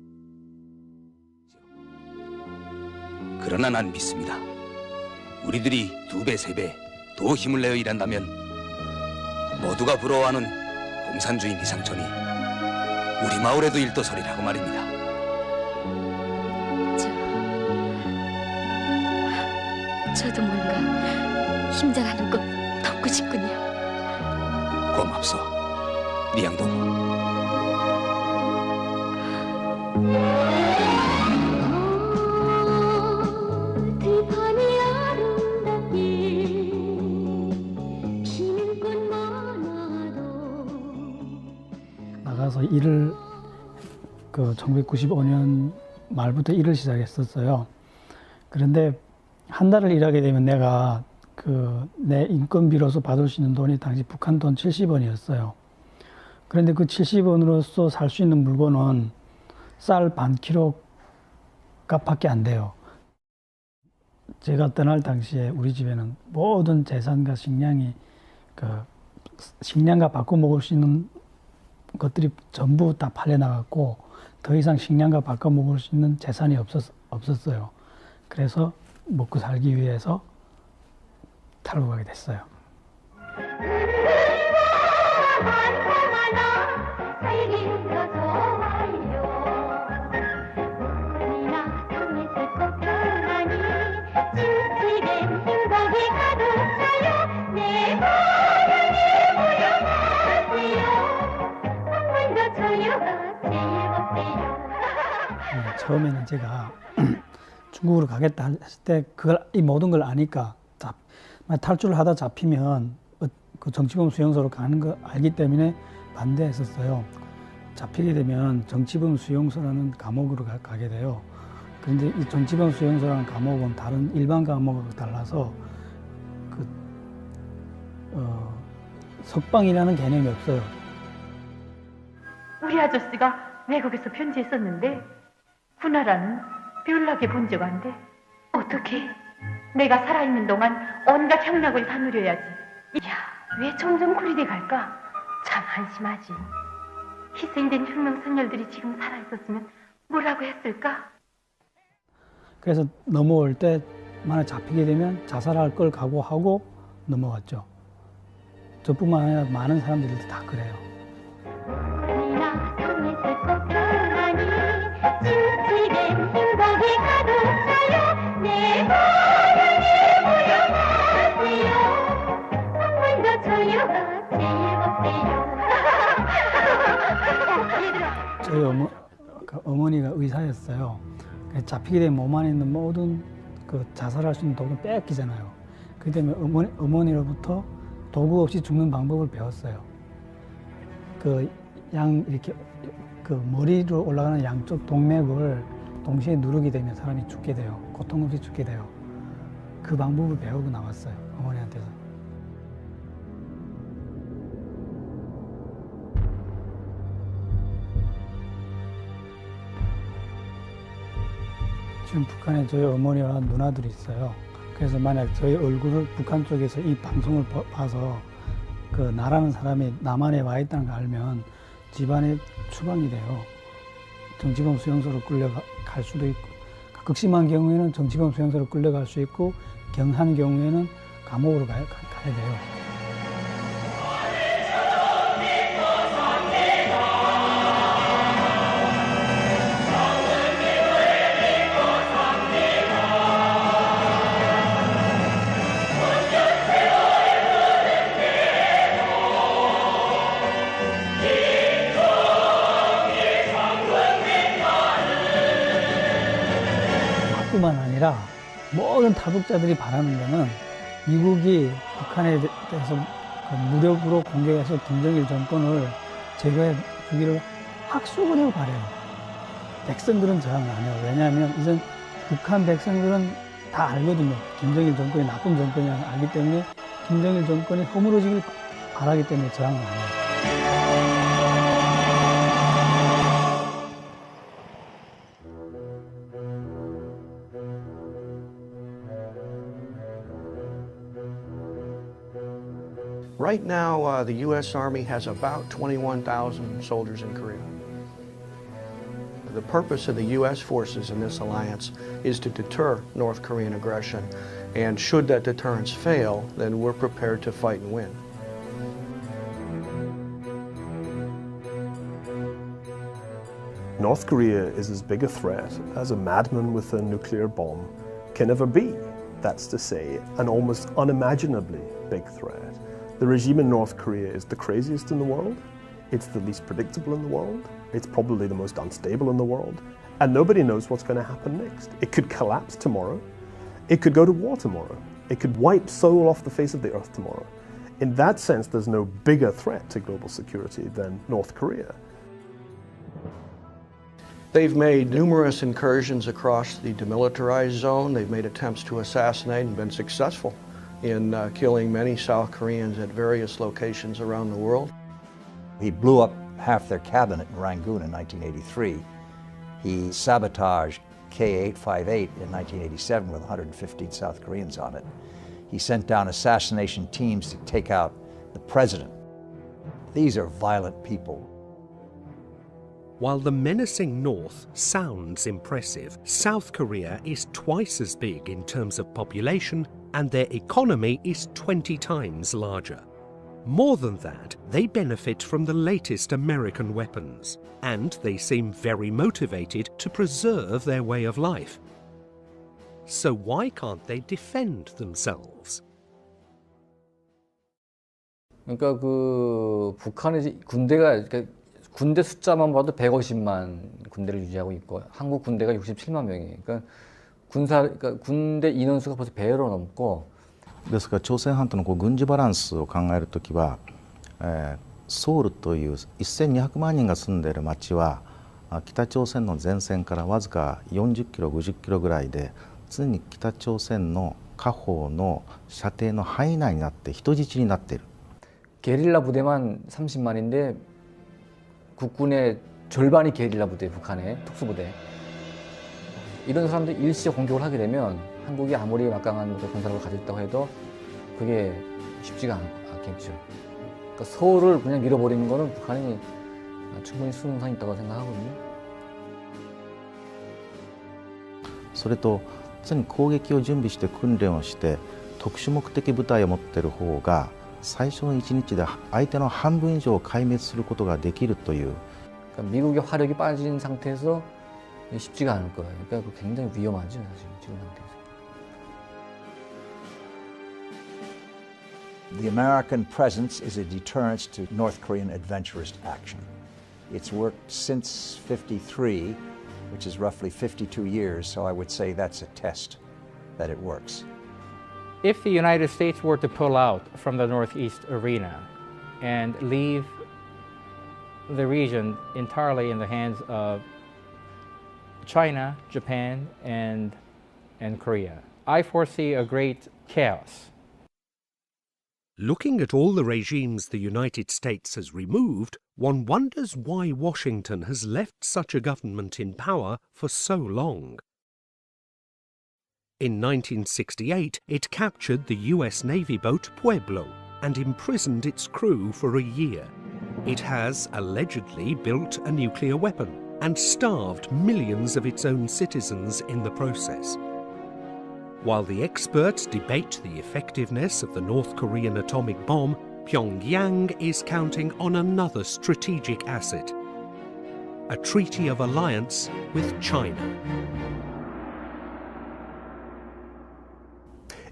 그러나 난 믿습니다. 우리들이 2배, 3배 더 힘을 내어 일한다면 모두가 부러워하는 공산주의 미상천이 우리 마을에도 일도서리라고 말입니다. 저도 뭔가 힘장하는 것 덮고 싶군요. 고맙소, 리양동. 나가서 일을 1995년 말부터 일을 시작했었어요. 그런데 한 달을 일하게 되면 내가 내 인건비로서 받을 수 있는 돈이 당시 북한 돈 70원이었어요. 그런데 그 70원으로서 살 수 있는 물건은 쌀 반 킬로 값밖에 안 돼요. 제가 떠날 당시에 우리 집에는 모든 재산과 식량이 식량과 바꿔 먹을 수 있는 것들이 전부 다 팔려나갔고 더 이상 식량과 바꿔 먹을 수 있는 재산이 없었어요. 그래서 먹고 살기 위해서 탈북하게 됐어요. 처음에는 제가 중국으로 가겠다 했을 때 이 모든 걸 아니까 탈출을 하다 잡히면 그 정치범 수용소로 가는 거 알기 때문에 반대했었어요. 잡히게 되면 정치범 수용소라는 감옥으로 가게 돼요. 그런데 이 정치범 수용소라는 감옥은 다른 일반 감옥하고 달라서 석방이라는 개념이 없어요. 우리 아저씨가 외국에서 편지했었는데 군화라는 별나게 본 적 안 돼. 어떻게? 내가 살아있는 동안 온갖 향락을 다 누려야지. 야, 왜 점점 그리 돼 갈까? 참 한심하지. 희생된 혁명선열들이 지금 살아있었으면 뭐라고 했을까? 그래서 넘어올 때 만약 잡히게 되면 자살할 걸 각오하고 넘어왔죠. 저뿐만 아니라 많은 사람들이 다 그래요. 저희 어머니가 의사였어요. 잡히게 되면 몸 안에 있는 모든 자살할 수 있는 도구를 빼앗기잖아요. 그렇기 때문에 어머니로부터 도구 없이 죽는 방법을 배웠어요. 이렇게 머리로 올라가는 양쪽 동맥을 동시에 누르게 되면 사람이 죽게 돼요. 고통 없이 죽게 돼요. 그 방법을 배우고 나왔어요. 어머니한테서. 지금 북한에 저희 어머니와 누나들이 있어요. 그래서 만약 저희 얼굴을 북한 쪽에서 이 방송을 봐서 나라는 사람이 남한에 와 있다는 걸 알면 집안에 추방이 돼요. 정치범 수용소로 끌려갈 수도 있고, 극심한 경우에는 정치범 수용소로 끌려갈 수 있고, 경한 경우에는 감옥으로 가야 돼요. 뿐만 아니라 모든 탈북자들이 바라는 것은 미국이 북한에 대해서 무력으로 공격해서 김정일 정권을 제거해 주기를 확수원하고 바래요. 백성들은 저항을 안 해요. 왜냐하면 이젠 북한 백성들은 다 알거든요. 김정일 정권이 나쁜 정권이라는 걸 알기 때문에 김정일 정권이 허물어지길 바라기 때문에 저항을 안 해요. Right now, the U.S. Army has about 21,000 soldiers in Korea. The purpose of the U.S. forces in this alliance is to deter North Korean aggression, and should that deterrence fail, then we're prepared to fight and win. North Korea is as big a threat as a madman with a nuclear bomb can ever be. That's to say, an almost unimaginably big threat. The regime in North Korea is the craziest in the world, it's the least predictable in the world, it's probably the most unstable in the world, and nobody knows what's going to happen next. It could collapse tomorrow, it could go to war tomorrow, it could wipe Seoul off the face of the earth tomorrow. In that sense, there's no bigger threat to global security than North Korea. They've made numerous incursions across the demilitarized zone. They've made attempts to assassinate and been successful in killing many South Koreans at various locations around the world. He blew up half their cabinet in Rangoon in 1983. He sabotaged K-858 in 1987 with 115 South Koreans on it. He sent down assassination teams to take out the president. These are violent people. While the menacing North sounds impressive, South Korea is twice as big in terms of population, and their economy is 20 times larger. More than that, they benefit from the latest American weapons, and they seem very motivated to preserve their way of life. So why can't they defend themselves? 그러니까 북한의 군대가 군대 숫자만 봐도 150만 군대를 유지하고 있고 한국 군대가 67만 명이에요. 그러니까 군대 인원수가 벌써 배로 넘고. ですから朝鮮半島の軍事バランスを考えるときは、ソウルという1200万人が住んでいる町は北朝鮮の前線からわずか40キロ50キロぐらいで常に北朝鮮の下方の射程の範囲内になって人質になっている。 게릴라 부대만 30만인데 국군의 절반이 게릴라 부대, 북한의 특수부대. 이런 사람들이 일시에 공격을 하게 되면 한국이 아무리 막강한 군사력을 가지고 있다고 해도 그게 쉽지가 않겠죠. 그러니까 서울을 그냥 밀어버리는 거는 북한이 충분히 수능상이 있다고 생각하거든요. それと常に攻撃を準備して訓練をして特殊目的部隊を持っている方が最初の1日で相手の半分以上を壊滅することができるという。 그러니까 미국의 화력이 빠진 상태에서 쉽지가 않을 거예요. 그러니까 굉장히 위험하죠, 사실 지금 상태에서. The American presence is a deterrent to North Korean adventurous action. It's worked since '53, which is roughly 52 years, so I would say that's a test that it works. If the United States were to pull out from the Northeast arena and leave the region entirely in the hands of China, Japan, and Korea, I foresee a great chaos. Looking at all the regimes the United States has removed, one wonders why Washington has left such a government in power for so long. In 1968, it captured the US Navy boat Pueblo and imprisoned its crew for a year. It has allegedly built a nuclear weapon and starved millions of its own citizens in the process. While the experts debate the effectiveness of the North Korean atomic bomb, Pyongyang is counting on another strategic asset: a treaty of alliance with China.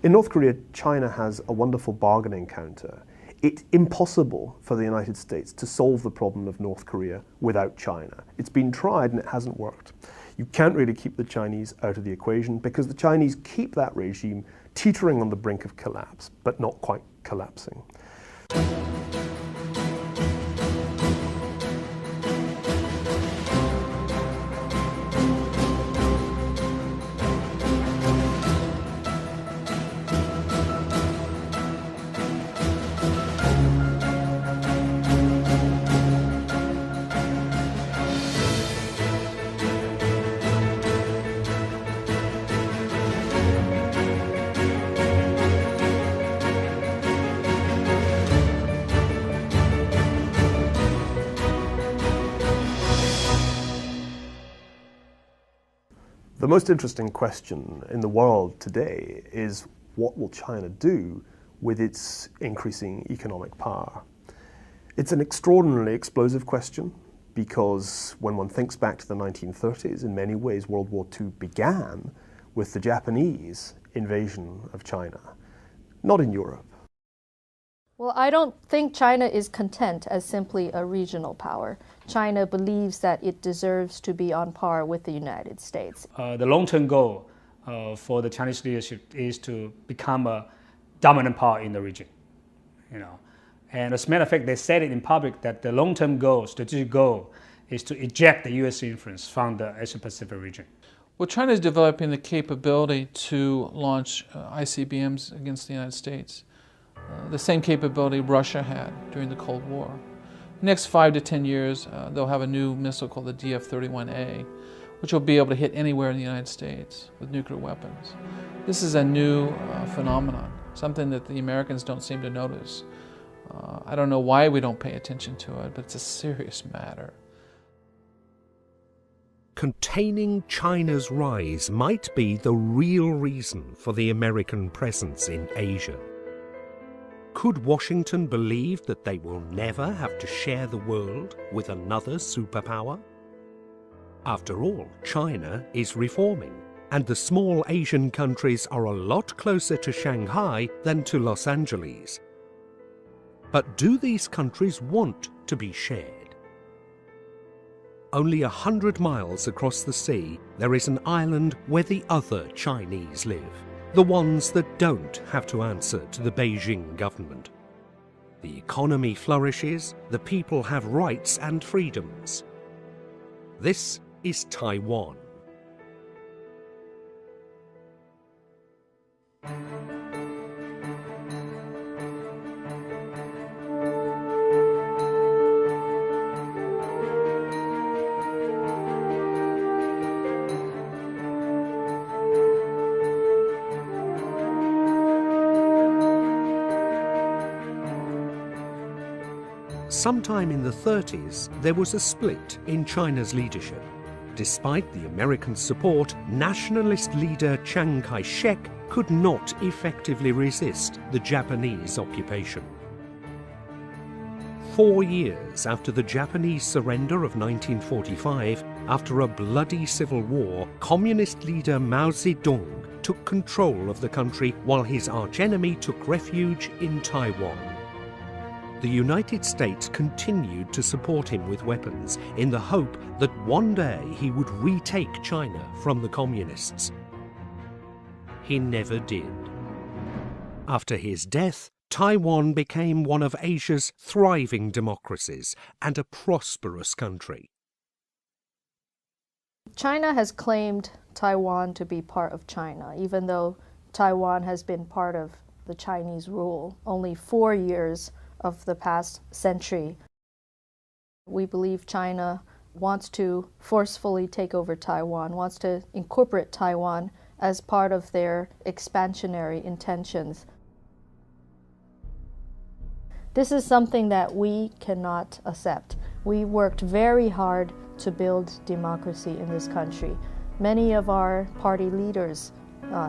In North Korea, China has a wonderful bargaining counter. It's impossible for the United States to solve the problem of North Korea without China. It's been tried and it hasn't worked. You can't really keep the Chinese out of the equation because the Chinese keep that regime teetering on the brink of collapse, but not quite collapsing. The most interesting question in the world today is what will China do with its increasing economic power? It's an extraordinarily explosive question because when one thinks back to the 1930s, in many ways World War II began with the Japanese invasion of China, not in Europe. Well, I don't think China is content as simply a regional power. China believes that it deserves to be on par with the United States. The long-term goal for the Chinese leadership is to become a dominant power in the region. And as a matter of fact, they said it in public that the long-term goal, strategic goal, is to eject the U.S. influence from the Asia-Pacific region. Well, China is developing the capability to launch ICBMs against the United States. The same capability Russia had during the Cold War. Next 5 to 10 years, they'll have a new missile called the DF-31A, which will be able to hit anywhere in the United States with nuclear weapons. This is a new phenomenon, something that the Americans don't seem to notice. I don't know why we don't pay attention to it, but it's a serious matter. Containing China's rise might be the real reason for the American presence in Asia. Could Washington believe that they will never have to share the world with another superpower? After all, China is reforming, and the small Asian countries are a lot closer to Shanghai than to Los Angeles. But do these countries want to be shared? Only 100 miles across the sea, there is an island where the other Chinese live, the ones that don't have to answer to the Beijing government. The economy flourishes, the people have rights and freedoms. This is Taiwan. Sometime in the 30s, there was a split in China's leadership. Despite the American support, nationalist leader Chiang Kai-shek could not effectively resist the Japanese occupation. 4 years after the Japanese surrender of 1945, after a bloody civil war, communist leader Mao Zedong took control of the country while his archenemy took refuge in Taiwan. The United States continued to support him with weapons in the hope that one day he would retake China from the communists. He never did. After his death, Taiwan became one of Asia's thriving democracies and a prosperous country. China has claimed Taiwan to be part of China, even though Taiwan has been part of the Chinese rule only 4 years of the past century. We believe China wants to forcefully take over Taiwan, wants to incorporate Taiwan as part of their expansionary intentions. This is something that we cannot accept. We worked very hard to build democracy in this country. Many of our party leaders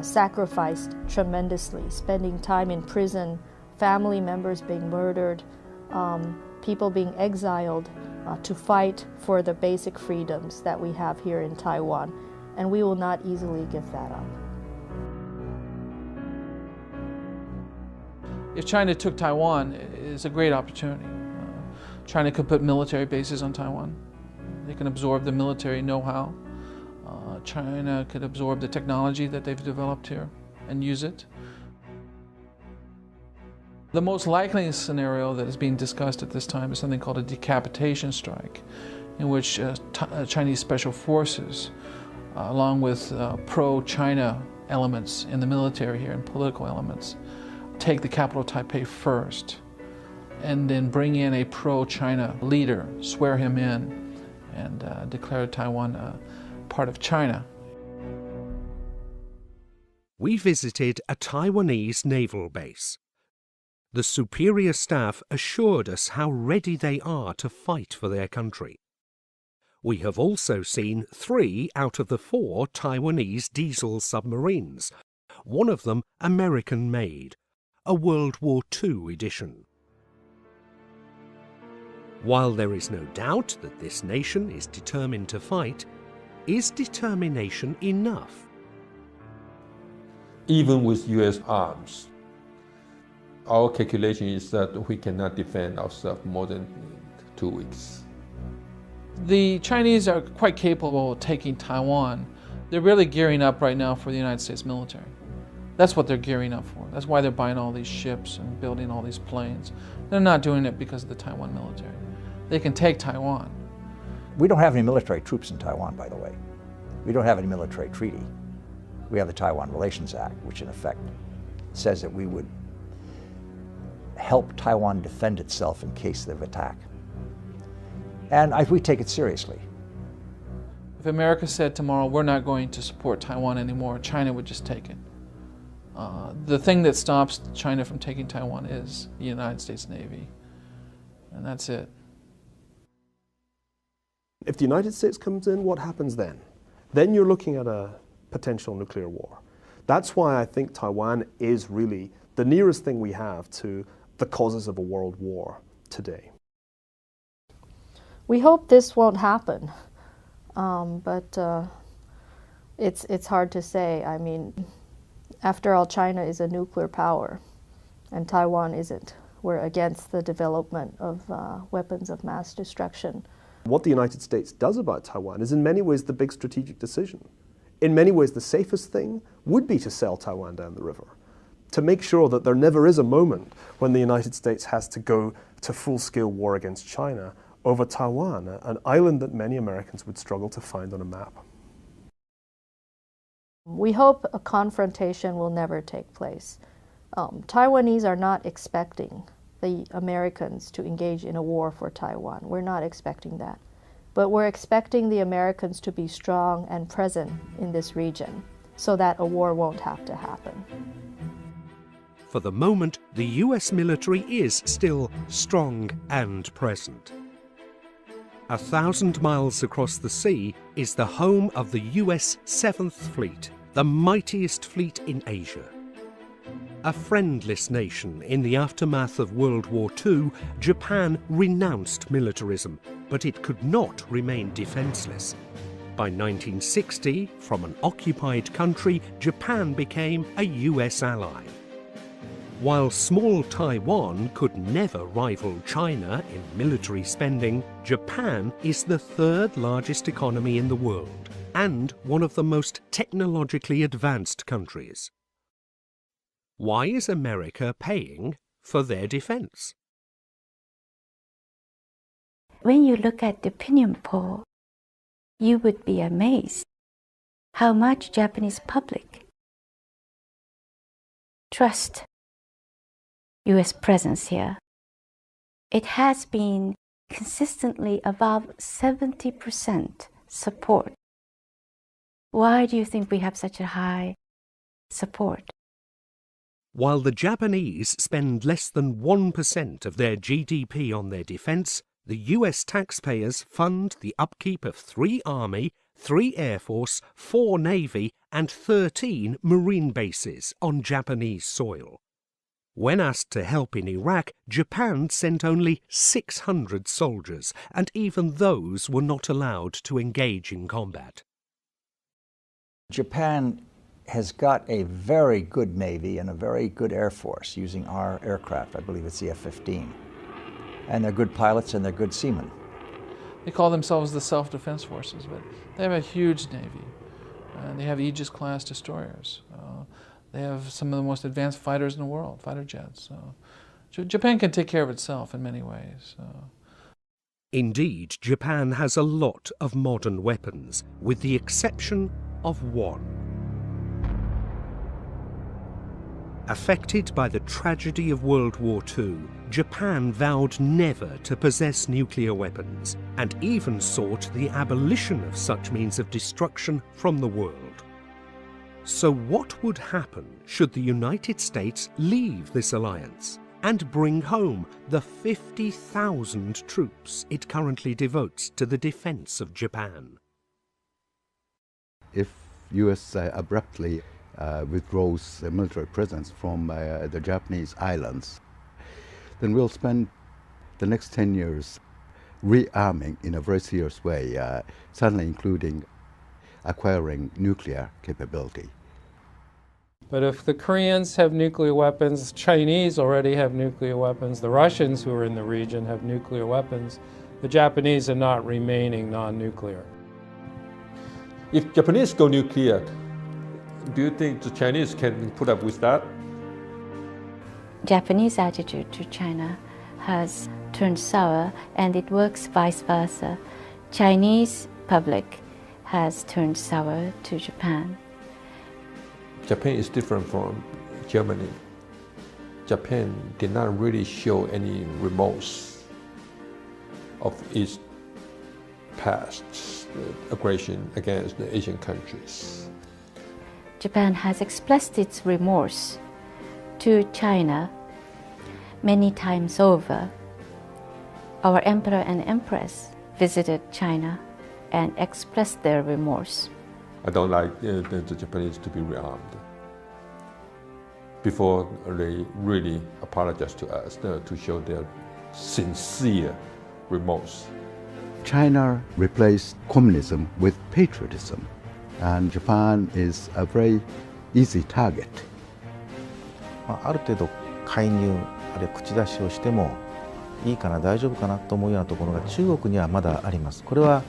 sacrificed tremendously, spending time in prison, family members being murdered, people being exiled to fight for the basic freedoms that we have here in Taiwan, and we will not easily give that up. If China took Taiwan, it's a great opportunity. China could put military bases on Taiwan. They can absorb the military know-how. China could absorb the technology that they've developed here and use it. The most likely scenario that is being discussed at this time is something called a decapitation strike, in which Chinese special forces, along with pro-China elements in the military here and political elements, take the capital Taipei first, and then bring in a pro-China leader, swear him in, and declare Taiwan part of China. We visited a Taiwanese naval base. The superior staff assured us how ready they are to fight for their country. We have also seen 3 out of the 4 Taiwanese diesel submarines, one of them American-made, a World War II edition. While there is no doubt that this nation is determined to fight, is determination enough? Even with U.S. arms, our calculation is that we cannot defend ourselves more than 2 weeks. The Chinese are quite capable of taking Taiwan. They're really gearing up right now for the United States military. That's what they're gearing up for. That's why they're buying all these ships and building all these planes. They're not doing it because of the Taiwan military. They can take Taiwan. We don't have any military troops in Taiwan, by the way. We don't have any military treaty. We have the Taiwan Relations Act, which in effect says that we would help Taiwan defend itself in case of attack. And we take it seriously. If America said tomorrow, we're not going to support Taiwan anymore, China would just take it. The thing that stops China from taking Taiwan is the United States Navy, and that's it. If the United States comes in, what happens then? Then you're looking at a potential nuclear war. That's why I think Taiwan is really the nearest thing we have to the causes of a world war today. We hope this won't happen, but it's hard to say. I mean, after all, China is a nuclear power, and Taiwan isn't. We're against the development of weapons of mass destruction. What the United States does about Taiwan is in many ways the big strategic decision. In many ways, the safest thing would be to sell Taiwan down the river, to make sure that there never is a moment when the United States has to go to full-scale war against China over Taiwan, an island that many Americans would struggle to find on a map. We hope a confrontation will never take place. Taiwanese are not expecting the Americans to engage in a war for Taiwan. We're not expecting that. But we're expecting the Americans to be strong and present in this region so that a war won't have to happen. For the moment, the US military is still strong and present. 1,000 miles across the sea is the home of the US 7th Fleet, the mightiest fleet in Asia. A friendless nation in the aftermath of World War II, Japan renounced militarism, but it could not remain defenseless. By 1960, from an occupied country, Japan became a US ally. While small Taiwan could never rival China in military spending, Japan is the third largest economy in the world and one of the most technologically advanced countries. Why is America paying for their defense? When you look at the opinion poll, you would be amazed how much Japanese public trust US presence here. It has been consistently above 70% support. Why do you think we have such a high support? While the Japanese spend less than 1% of their GDP on their defense, the US taxpayers fund the upkeep of 3 Army, 3 Air Force, 4 Navy and 13 Marine bases on Japanese soil. When asked to help in Iraq, Japan sent only 600 soldiers, and even those were not allowed to engage in combat. Japan has got a very good Navy and a very good Air Force using our aircraft. I believe it's the F-15. And they're good pilots and they're good seamen. They call themselves the Self-Defense Forces, but they have a huge Navy. And they have Aegis-class destroyers. They have some of the most advanced fighters in the world, fighter jets. Japan can take care of itself in many ways. Indeed, Japan has a lot of modern weapons, with the exception of one. Affected by the tragedy of World War II, Japan vowed never to possess nuclear weapons and even sought the abolition of such means of destruction from the world. So what would happen should the United States leave this alliance and bring home the 50,000 troops it currently devotes to the defense of Japan? If US abruptly withdraws the military presence from the Japanese islands, then we'll spend the next 10 years rearming in a very serious way, certainly including acquiring nuclear capability. But if the Koreans have nuclear weapons, Chinese already have nuclear weapons, the Russians who are in the region have nuclear weapons, the Japanese are not remaining non-nuclear. If Japanese go nuclear, do you think the Chinese can put up with that? Japanese attitude to China has turned sour, and it works vice versa. Chinese public has turned sour to Japan. Japan is different from Germany. Japan did not really show any remorse of its past. aggression against the Asian countries. Japan has expressed its remorse to China many times over. Our emperor and empress visited China and expressed their remorse. I don't like the Japanese to be rearmed before they really apologize to us, to show their sincere remorse. China replaced communism with patriotism, and Japan is a very easy target. ある程度介入あるいは口出しをしてもいいかな大丈夫かなと思うようなところが中国にはまだあります。これは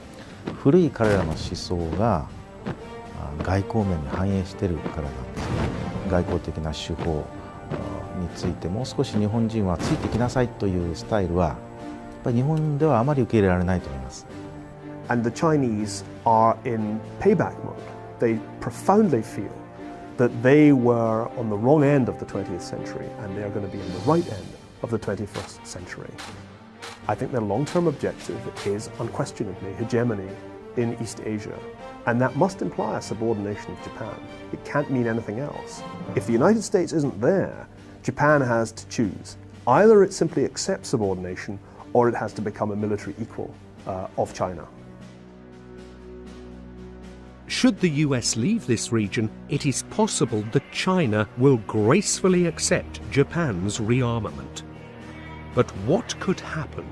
古い彼らの思想が外交面に反映しているからなんですね。外交的な手法についてもう少し日本人はついてきなさいというスタイルはやっぱり日本ではあまり受け入れられないと思います。And the Chinese are in payback mode. They profoundly feel that they were on the wrong end of the 20th century and they are going to be on the right end of the 21st century. I think their long-term objective is unquestionably hegemony in East Asia, and that must imply a subordination of Japan. It can't mean anything else. If the United States isn't there, Japan has to choose. Either it simply accepts subordination or it has to become a military equal of China. Should the US leave this region, it is possible that China will gracefully accept Japan's rearmament. But what could happen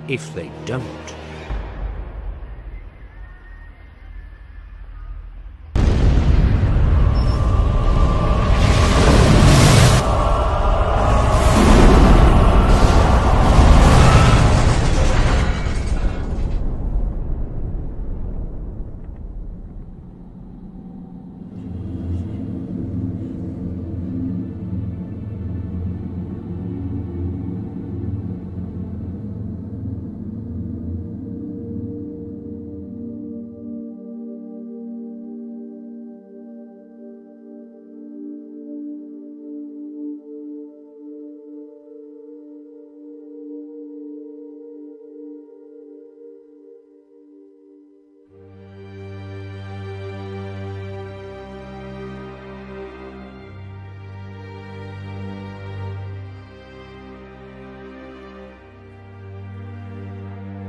if they don't?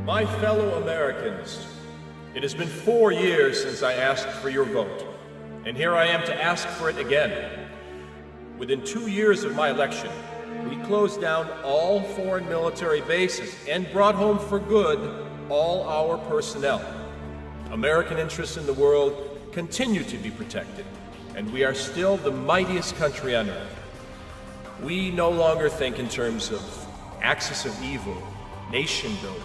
My fellow Americans, it has been 4 years since I asked for your vote, and here I am to ask for it again. Within 2 years of my election, we closed down all foreign military bases and brought home for good all our personnel. American interests in the world continue to be protected, and we are still the mightiest country on earth. We no longer think in terms of axis of evil, nation building,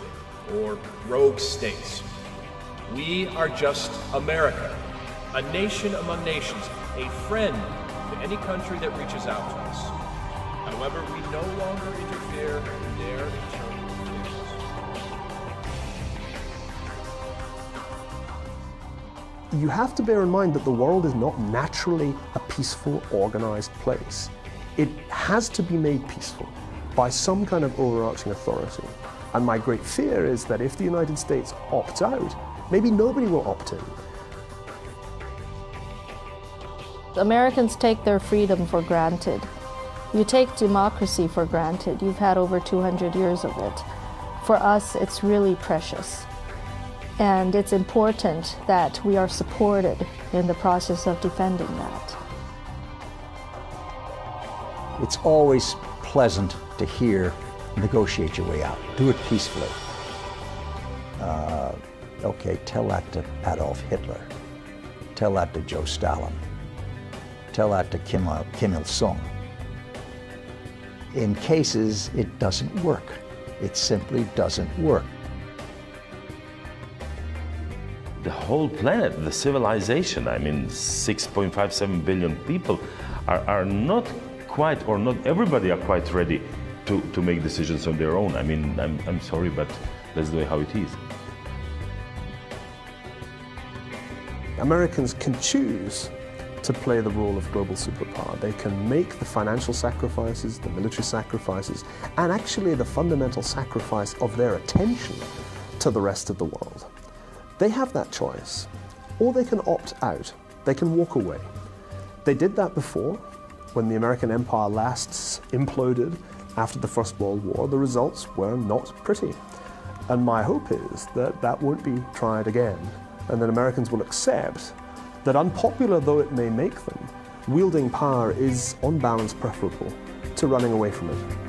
or rogue states. We are just America, a nation among nations, a friend to any country that reaches out to us. However, we no longer interfere in their internal affairs. You have to bear in mind that the world is not naturally a peaceful, organized place. It has to be made peaceful by some kind of overarching authority. And my great fear is that if the United States opts out, maybe nobody will opt in. Americans take their freedom for granted. You take democracy for granted. You've had over 200 years of it. For us, it's really precious. And it's important that we are supported in the process of defending that. It's always pleasant to hear, negotiate your way out. Do it peacefully. Okay, tell that to Adolf Hitler. Tell that to Joe Stalin. Tell that to Kim Il-sung. In cases, it doesn't work. It simply doesn't work. The whole planet, the civilization, I mean 6.57 billion people are not quite, or not everybody are quite ready to make decisions on their own. I mean, I'm sorry, but that's the way how it is. Americans can choose to play the role of global superpower. They can make the financial sacrifices, the military sacrifices, and actually the fundamental sacrifice of their attention to the rest of the world. They have that choice, or they can opt out. They can walk away. They did that before. When the American empire last imploded after the First World War, the results were not pretty. And my hope is that that won't be tried again, and that Americans will accept that, unpopular though it may make them, wielding power is on balance preferable to running away from it.